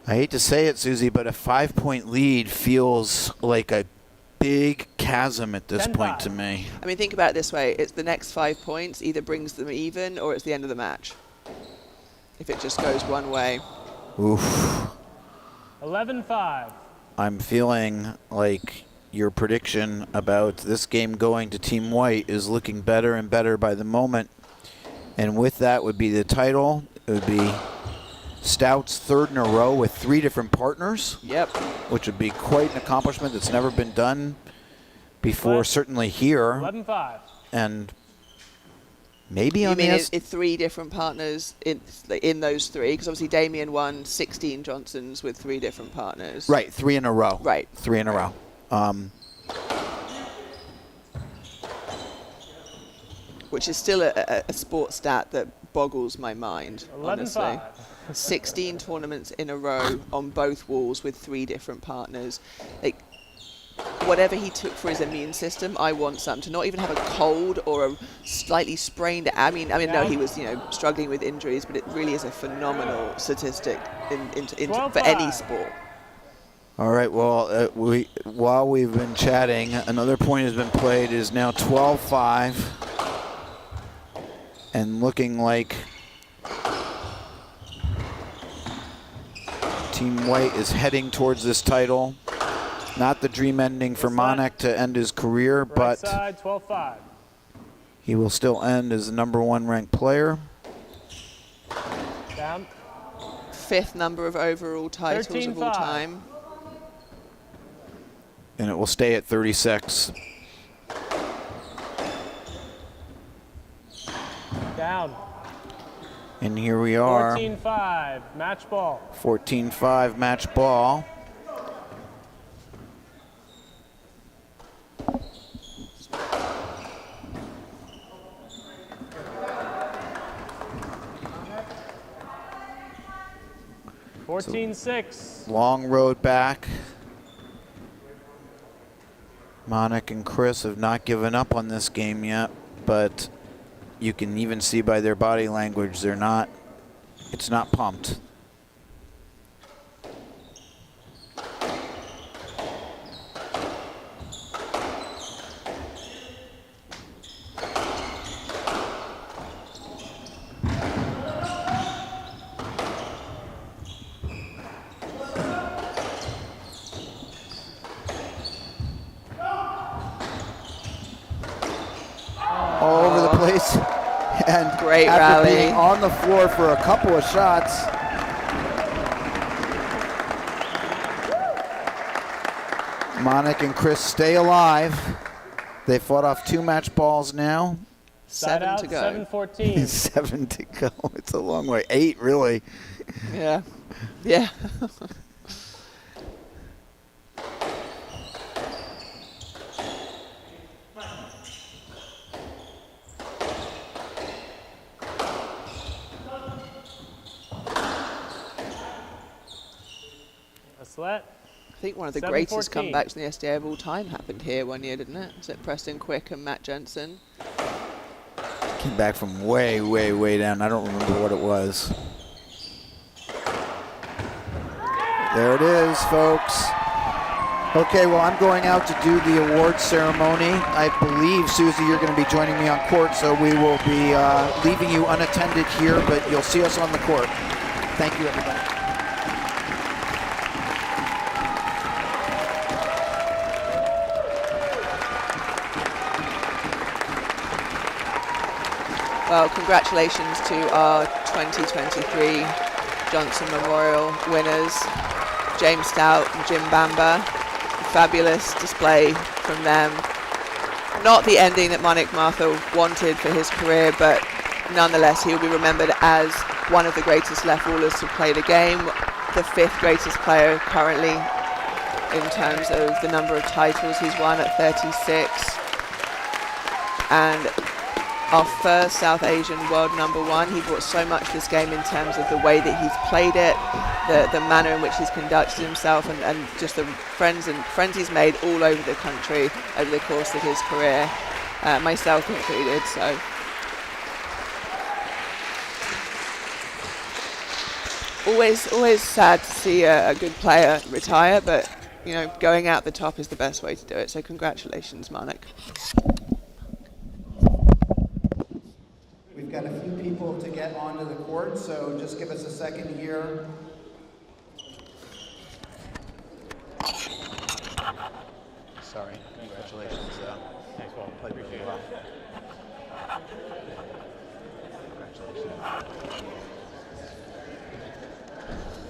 I hate to say it, Susie, but a 5-point lead feels like a big chasm at this 10-5. point to me. I mean, think about it this way. It's the next 5 points either brings them even or it's the end of the match. If it just goes one way. Oof. 11-5. I'm feeling like your prediction about this game going to Team White is looking better and better by the moment. And with that would be the title. It would be Stout's third in a row with 3 different partners. Yep. Which would be quite an accomplishment that's never been done before, certainly here. 11-5. And maybe You on mean the it's 3 different partners in those 3? Because obviously Damien won 16 Johnsons with 3 different partners. Right, 3 in a row. Right. 3 in a row. Which is still a sports stat that boggles my mind, honestly. 11-5. 16 tournaments in a row on both walls with 3 different partners. Like, whatever he took for his immune system, I want some. To not even have a cold or a slightly sprained. I mean, no, he was struggling with injuries, but it really is a phenomenal statistic for any sport. All right, well, while we've been chatting, another point has been played. It is now 12-5. And looking like Team White is heading towards this title. Not the dream ending for Monik to end his career, Right but side, 12-5. he will still end as the #1 ranked player. Down. 5th number of overall titles of all 13-5. time. And it will stay at 36. Down. And here we are, 14-5. Match ball. 14-5 match ball. So 14-6. Long road back. Monik and Chris have not given up on this game yet, but you can even see by their body language it's not pumped. All over the place. And Great after rally. being on the floor for a couple of shots, Monik and Chris stay alive. They fought off 2 match balls now. Side 7 out, to go. 7-14. 7 to go. It's a long way. 8, really. Yeah. Yeah. Slet. I think one of the greatest 7-14. comebacks in the SDA of all time happened here one year, didn't it? Was it Preston Quick and Matt Jensen? Came back from way, way, way down. I don't remember what it was. There it is, folks. Okay, well, I'm going out to do the award ceremony. I believe, Susie, you're going to be joining me on court, so we will be leaving you unattended here, but you'll see us on the court. Thank you, everybody. Well, congratulations to our 2023 Johnson Memorial winners, James Stout and Jim Bamber. A fabulous display from them. Not the ending that Monique Martha wanted for his career, but nonetheless, he'll be remembered as one of the greatest left wallers to play the game, the 5th greatest player currently in terms of the number of titles he's won at 36. And our first South Asian world #1. He brought so much to this game in terms of the way that he's played it, the manner in which he's conducted himself, and just the friends he's made all over the country over the course of his career, myself included. So always sad to see a good player retire, but you know, going out the top is the best way to do it. So congratulations, Monique. We've got a few people to get onto the court, so just give us a second here. Sorry, congratulations. Thanks, Paul. Played really well. Congratulations.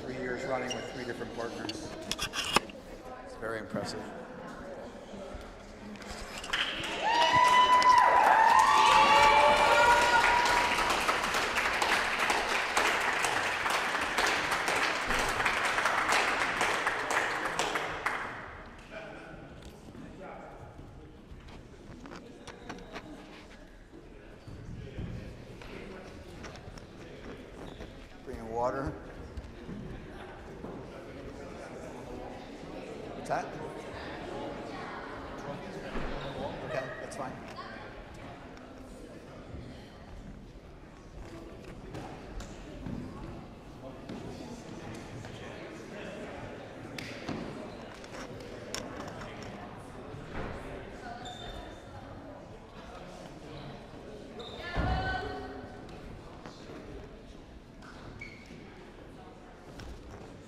3 years running with 3 different partners. It's very impressive. Water. What's that? Okay, that's fine.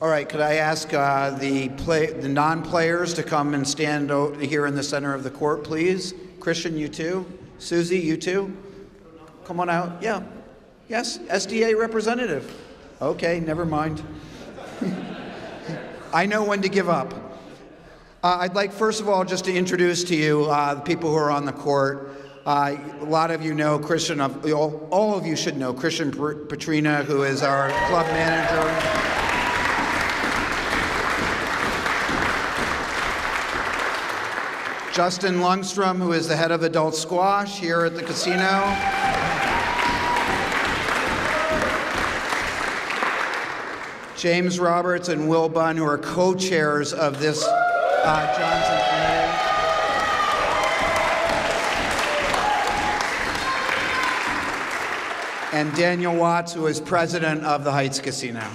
All right, could I ask the non-players to come and stand here in the center of the court, please? Christian, you too. Susie, you too. Come on out. Yeah. Yes, SDA representative. Okay, never mind. I know when to give up. I'd like, first of all, just to introduce to you the people who are on the court. A lot of you know Christian, all of you should know Christian Petrina, who is our club manager. Justin Lundstrom, who is the head of adult squash here at the casino. James Roberts and Will Bunn, who are co-chairs of this Johnson committee. And Daniel Watts, who is president of the Heights Casino.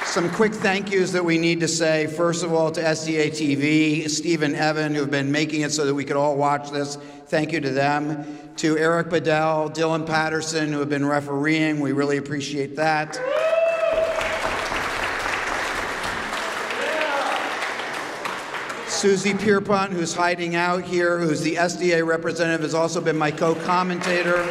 Some quick thank yous that we need to say. First of all, to SDA TV, Steve and Evan, who have been making it so that we could all watch this. Thank you to them. To Eric Bedell, Dylan Patterson, who have been refereeing. We really appreciate that. Susie Pierpont, who's hiding out here, who's the SDA representative, has also been my co-commentator.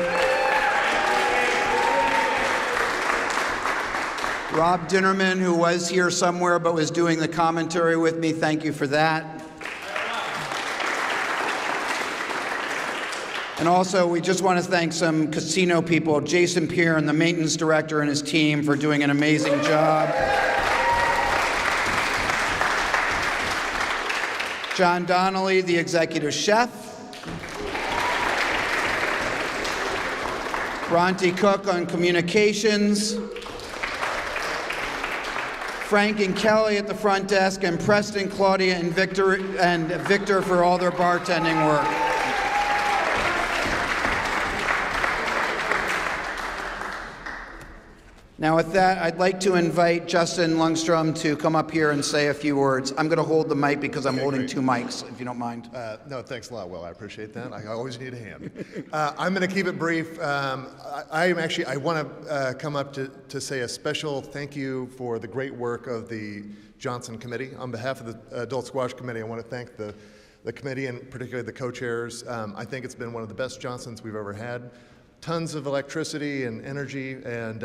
Rob Dinnerman, who was here somewhere but was doing the commentary with me, thank you for that. And also, we just want to thank some casino people, Jason Pierre, the maintenance director, and his team for doing an amazing job. John Donnelly, the executive chef. Bronte Cook on communications. Frank and Kelly at the front desk, and Preston, Claudia, and Victor for all their bartending work. Now with that, I'd like to invite Justin Lundstrom to come up here and say a few words. I'm going to hold the mic because I'm holding two mics, if you don't mind. No, thanks a lot, Will. I appreciate that. I always need a hand. I'm going to keep it brief. I want to come up to say a special thank you for the great work of the Johnson Committee. On behalf of the Adult Squash Committee, I want to thank the committee and particularly the co-chairs. I think it's been one of the best Johnsons we've ever had. Tons of electricity and energy, and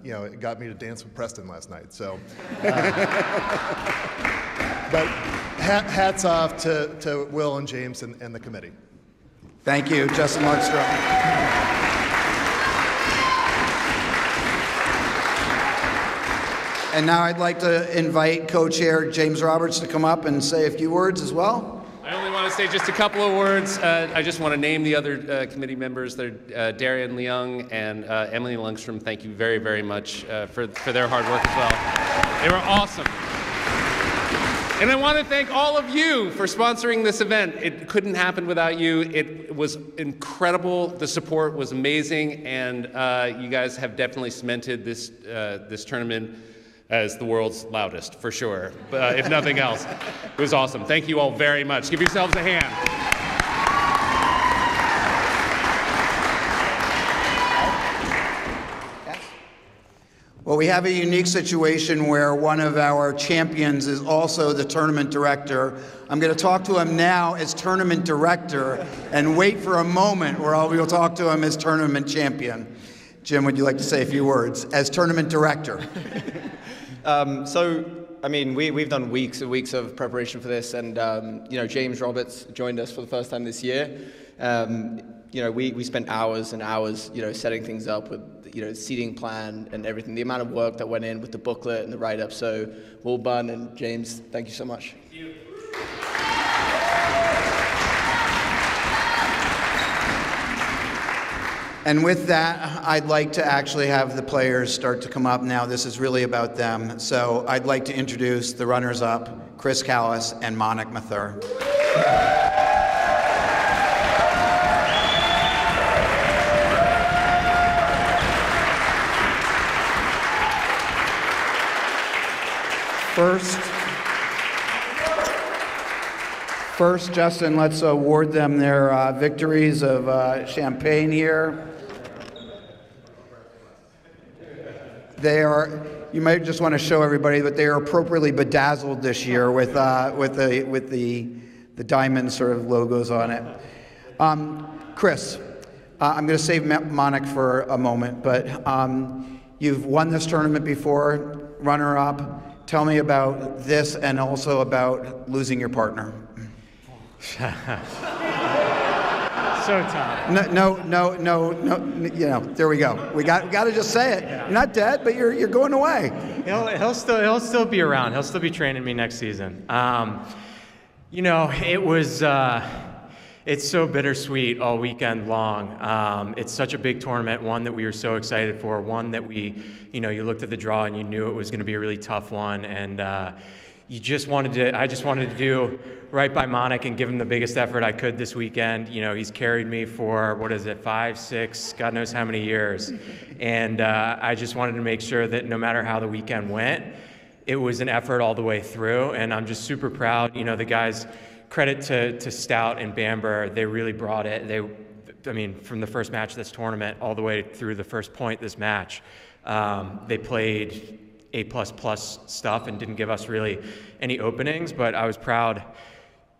it got me to dance with Preston last night. So, but hats off to Will and James and the committee. Thank you, Justin Lundstrom. And now I'd like to invite co-chair James Roberts to come up and say a few words as well. I only want to say just a couple of words. I just want to name the other committee members. They're Darian Leung and Emily Lundstrom. Thank you very, very much for their hard work as well. They were awesome. And I want to thank all of you for sponsoring this event. It couldn't happen without you. It was incredible. The support was amazing, and you guys have definitely cemented this tournament as the world's loudest, for sure, if nothing else. It was awesome. Thank you all very much. Give yourselves a hand. Well, we have a unique situation where one of our champions is also the tournament director. I'm going to talk to him now as tournament director and wait for a moment where we'll talk to him as tournament champion. Jim, would you like to say a few words as tournament director? We've done weeks and weeks of preparation for this, and James Roberts joined us for the first time this year. We spent hours and hours, setting things up with, seating plan and everything. The amount of work that went in with the booklet and the write-up. So, Will Bunn and James, thank you so much. Thank you. And with that, I'd like to actually have the players start to come up now. This is really about them. So I'd like to introduce the runners-up, Chris Callis and Monik Mathur. First, Justin, let's award them their victories of champagne here. They are, you might just want to show everybody, but they are appropriately bedazzled this year with the diamond sort of logos on it. Chris, I'm going to save Monik for a moment, but you've won this tournament before, runner-up. Tell me about this and also about losing your partner. So tough. No, there we go. We got to just say it. You're not dead, but you're going away. He'll still be around. He'll still be training me next season. It's so bittersweet all weekend long. It's such a big tournament, one that we were so excited for, one that you looked at the draw and you knew it was going to be a really tough one, and I just wanted to do right by Monik and give him the biggest effort I could this weekend. He's carried me for, 5, 6, God knows how many years. And I just wanted to make sure that no matter how the weekend went, it was an effort all the way through. And I'm just super proud. The guys, credit to Stout and Bamber, they really brought it. From the first match of this tournament all the way through the first point this match, they played A++ stuff and didn't give us really any openings, but I was proud.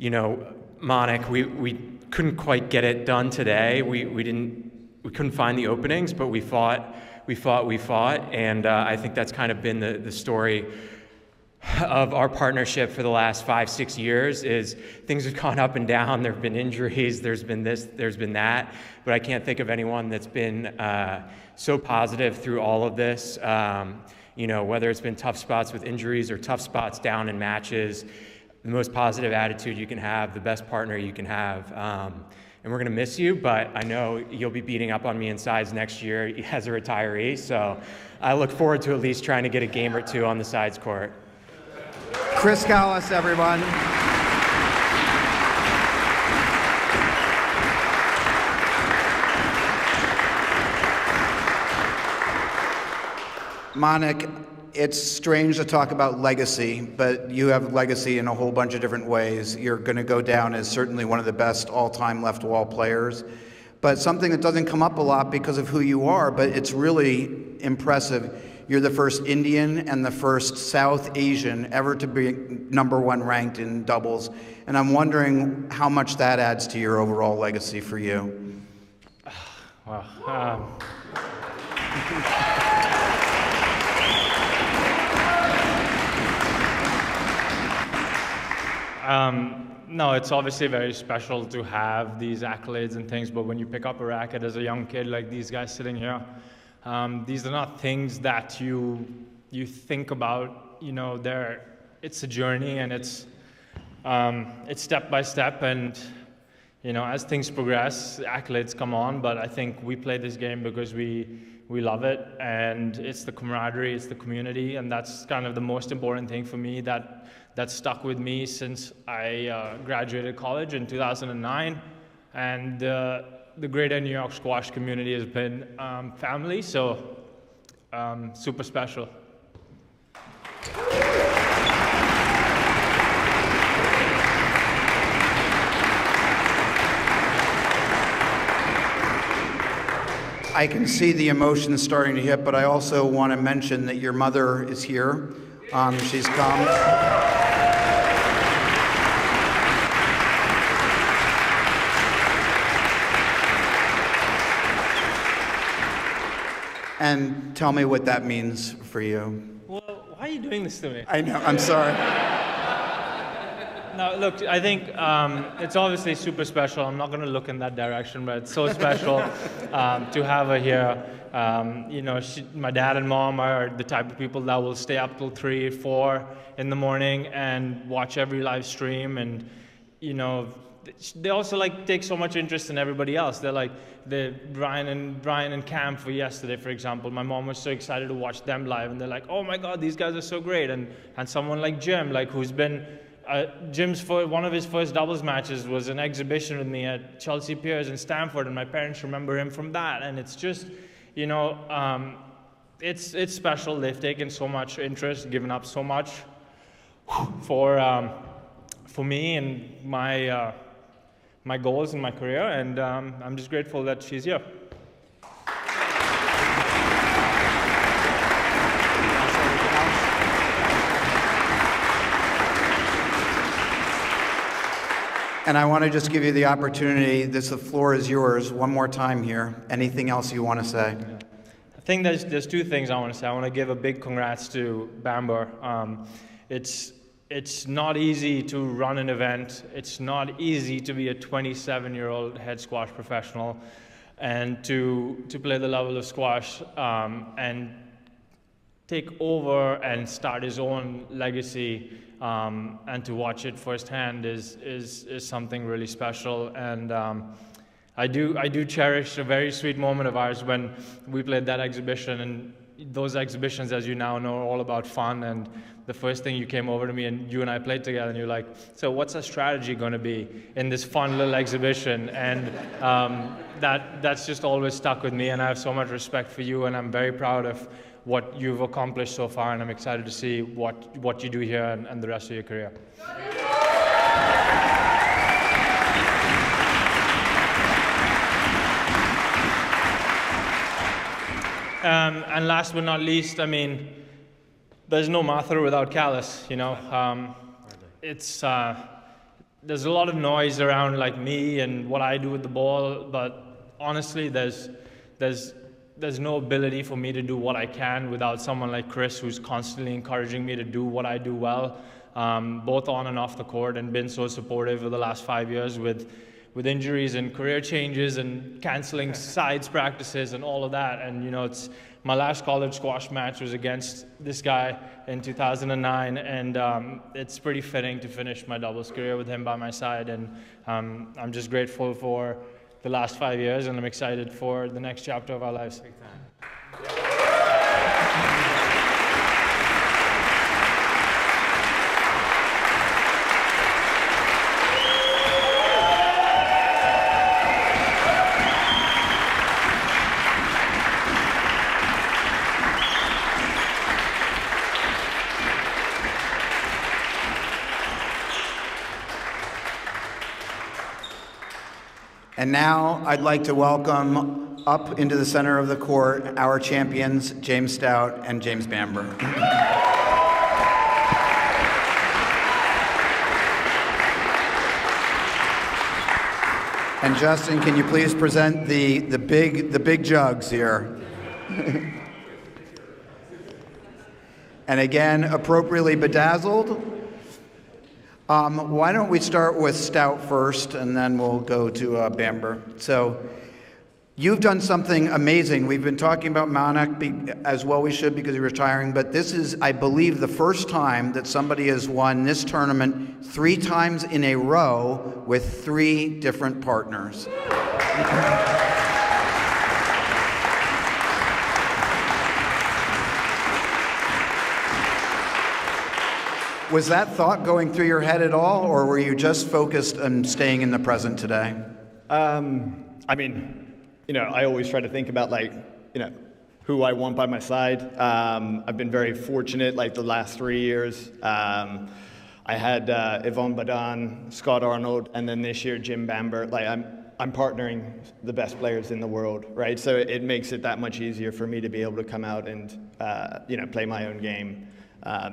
Monik, we couldn't quite get it done today. We couldn't find the openings, but we fought, and I think that's kind of been the story of our partnership for the last 5-6 years. Is things have gone up and down. There have been injuries. There's been this. There's been that. But I can't think of anyone that's been so positive through all of this. Whether it's been tough spots with injuries or tough spots down in matches, the most positive attitude you can have, the best partner you can have. and we're going to miss you, but I know you'll be beating up on me in sides next year as a retiree, so I look forward to at least trying to get a game or two on the sides court. Chris Callis, everyone. Monik, it's strange to talk about legacy, but you have legacy in a whole bunch of different ways. You're going to go down as certainly one of the best all-time left wall players. But something that doesn't come up a lot because of who you are, but it's really impressive. You're the first Indian and the first South Asian ever to be #1 ranked in doubles. And I'm wondering how much that adds to your overall legacy for you. Wow. No, it's obviously very special to have these accolades and things, but when you pick up a racket as a young kid like these guys sitting here, these are not things that you think about. You know, it's a journey, and it's step by step, and you know, as things progress, accolades come on. But I think we play this game because we love it, and it's the camaraderie, it's the community, and that's kind of the most important thing for me that stuck with me since I graduated college in 2009. And the greater New York squash community has been family, so super special. I can see the emotions starting to hit, but I also want to mention that your mother is here. She's come. And tell me what that means for you. Well, why are you doing this to me? I know, I'm sorry. No, look, I think it's obviously super special. I'm not going to look in that direction, but it's so special to have her here. You know, my dad and mom are the type of people that will stay up till 3, 4 in the morning and watch every live stream. And, you know, they also like take so much interest in everybody else. They're like Brian and Cam for yesterday, for example. My mom was so excited to watch them live, and they're like, "Oh my God, these guys are so great!" And someone like Jim, like who's been one of his first doubles matches was an exhibition with me at Chelsea Piers in Stamford, and my parents remember him from that. And it's just, you know, it's special. They've taken so much interest, given up so much for me and my goals in my career, and I'm just grateful that she's here. And I want to just give you the opportunity, the floor is yours, one more time here. Anything else you want to say? I think there's two things I want to say. I want to give a big congrats to Bamber. It's not easy to run an event. It's not easy to be a 27-year-old head squash professional and to play the level of squash and take over and start his own legacy, and to watch it firsthand is something really special. And I do cherish a very sweet moment of ours when we played that exhibition. And those exhibitions, as you now know, are all about fun. And the first thing you came over to me and you and I played together, and you're like, "So what's our strategy going to be in this fun little exhibition?" And that's just always stuck with me. And I have so much respect for you, and I'm very proud of what you've accomplished so far, and I'm excited to see what you do here and the rest of your career. And last but not least, I mean, there's no Mathur without Callis, you know. There's a lot of noise around like me and what I do with the ball, but honestly, there's no ability for me to do what I can without someone like Chris, who's constantly encouraging me to do what I do well, both on and off the court, and been so supportive for the last 5 years with injuries and career changes and canceling sides practices and all of that. And you know, my last college squash match was against this guy in 2009, and it's pretty fitting to finish my doubles career with him by my side. And I'm just grateful for the last 5 years, and I'm excited for the next chapter of our lives. And now I'd like to welcome up into the center of the court our champions, James Stout and James Bamber. And Justin, can you please present the big jugs here? And again, appropriately bedazzled. Why don't we start with Stout first, and then we'll go to Bamber. So you've done something amazing. We've been talking about Manak as well we should because he's retiring, but this is, I believe, the first time that somebody has won this tournament 3 times in a row with 3 different partners. Was that thought going through your head at all, or were you just focused on staying in the present today? I mean, I always try to think about who I want by my side. I've been very fortunate, the last 3 years. I had Yvonne Badan, Scott Arnold, and then this year Jim Bamber. I'm partnering the best players in the world, right? So it makes it that much easier for me to be able to come out and play my own game.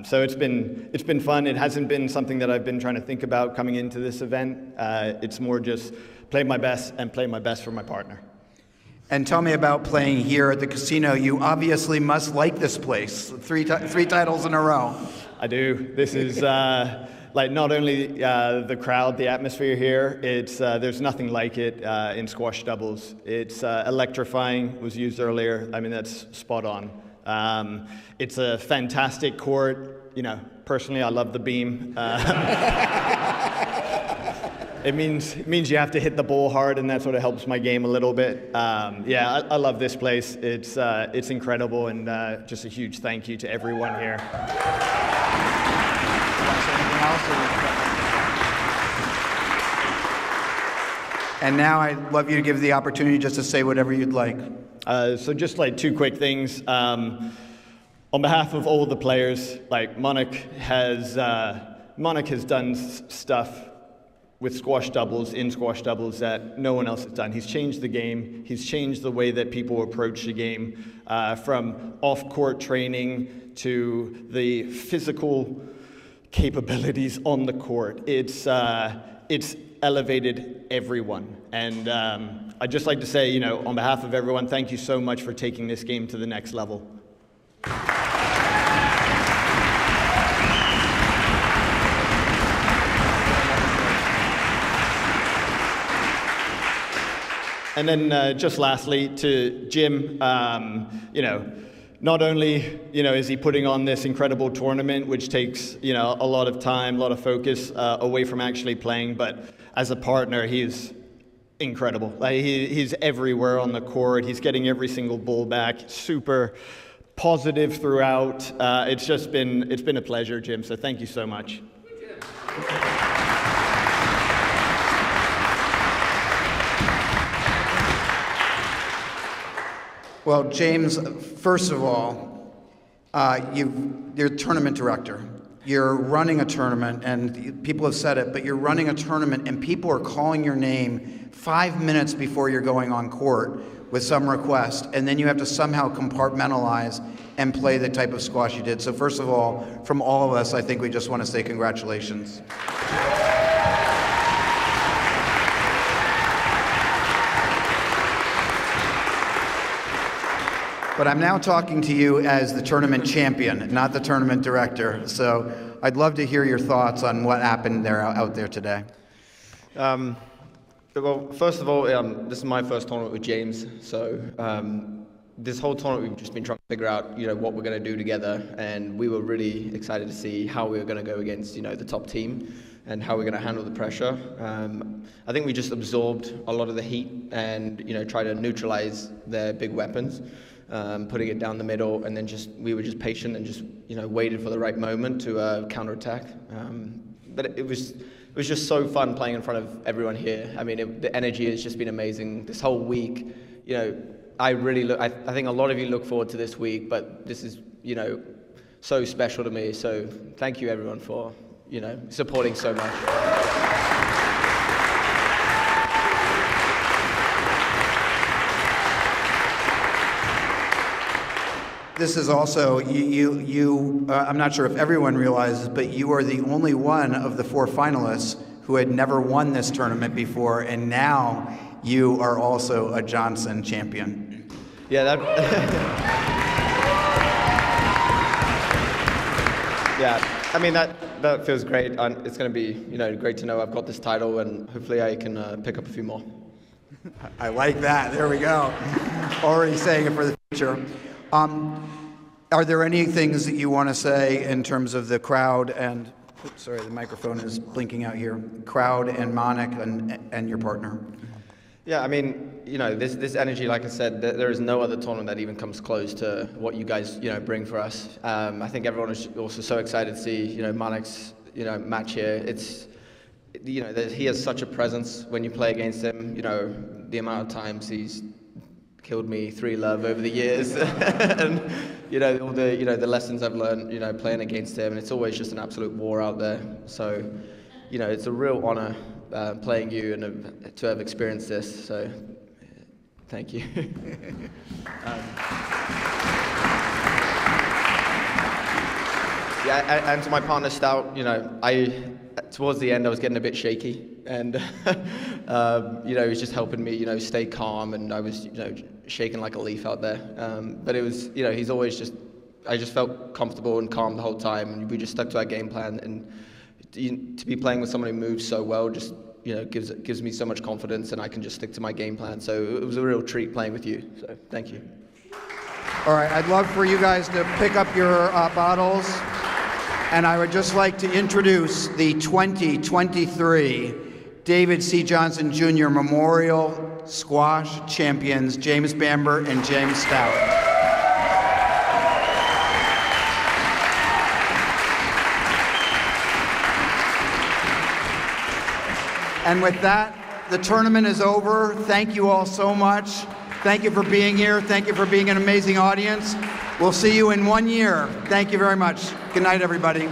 So it's been fun. It hasn't been something that I've been trying to think about coming into this event. It's more just play my best and play my best for my partner. And tell me about playing here at the casino. You obviously must like this place. 3 titles in a row. I do. This is not only the crowd, the atmosphere here. It's there's nothing like it in squash doubles. It's electrifying. Was used earlier. I mean, that's spot on. It's a fantastic court. Personally, I love the beam. It means you have to hit the ball hard, and that sort of helps my game a little bit. I love this place. It's incredible, and just a huge thank you to everyone here. And now I'd love you to give the opportunity just to say whatever you'd like. So just 2 quick things. On behalf of all the players, Manak has done stuff with squash doubles, in squash doubles, that no one else has done. He's changed the game. He's changed the way that people approach the game, from off-court training to the physical capabilities on the court. It's elevated everyone. And I'd just like to say, on behalf of everyone, thank you so much for taking this game to the next level. And then just lastly to Jim, not only, is he putting on this incredible tournament, which takes, a lot of time, a lot of focus away from actually playing, but as a partner, he's incredible. He's everywhere on the court. He's getting every single ball back. Super positive throughout. It's been a pleasure, Jim. So thank you so much. Well, James, first of all, you're a tournament director. You're running a tournament, and people have said it, but you're running a tournament, and people are calling your name 5 minutes before you're going on court with some request, and then you have to somehow compartmentalize and play the type of squash you did. So first of all, from all of us, I think we just want to say congratulations. But I'm now talking to you as the tournament champion, not the tournament director. So I'd love to hear your thoughts on what happened there out there today. Well, first of all, this is my first tournament with James. So this whole tournament, we've just been trying to figure out, what we're going to do together. And we were really excited to see how we were going to go against, the top team. and how we're going to handle the pressure. I think we just absorbed a lot of the heat and, you know, try to neutralize their big weapons, putting it down the middle, and then we were just patient and just, you know, waited for the right moment to counterattack. But it was just so fun playing in front of everyone here. I mean, the energy has just been amazing this whole week. You know, I think a lot of you look forward to this week, but this is, you know, so special to me. So thank you everyone for, you know, supporting so much. This is also, I'm not sure if everyone realizes, but you are the only one of the 4 finalists who had never won this tournament before, and now you are also a Johnson champion. Yeah, yeah, I mean, that feels great. It's going to be, you know, great to know I've got this title, and hopefully I can pick up a few more. I like that. There we go. Already saying it for the future. Are there any things that you want to say in terms of the crowd and, oops, sorry, the microphone is blinking out here, crowd and Manik and your partner? Yeah, I mean, you know, this energy, like I said, there is no other tournament that even comes close to what you guys, you know, bring for us. I think everyone is also so excited to see, you know, Manik's, you know, match here. It's, you know, he has such a presence when you play against him. You know, the amount of times he's killed me 3-love over the years, and you know, all the, you know, the lessons I've learned, you know, playing against him, and it's always just an absolute war out there. So, you know, it's a real honor playing you and to have experienced this. So, thank you. Yeah, and to my partner Stout, you know, towards the end I was getting a bit shaky, and you know, he was just helping me, you know, stay calm, and I was, you know, shaking like a leaf out there. But it was, you know, he's always just, I just felt comfortable and calm the whole time, and we just stuck to our game plan. And to be playing with someone who moves so well just, you know, gives me so much confidence, and I can just stick to my game plan. So it was a real treat playing with you. So thank you. All right, I'd love for you guys to pick up your bottles. And I would just like to introduce the 2023 David C. Johnson Jr. Memorial Squash Champions, James Bamber and James Stout. And with that, the tournament is over. Thank you all so much. Thank you for being here. Thank you for being an amazing audience. We'll see you in 1 year. Thank you very much. Good night, everybody.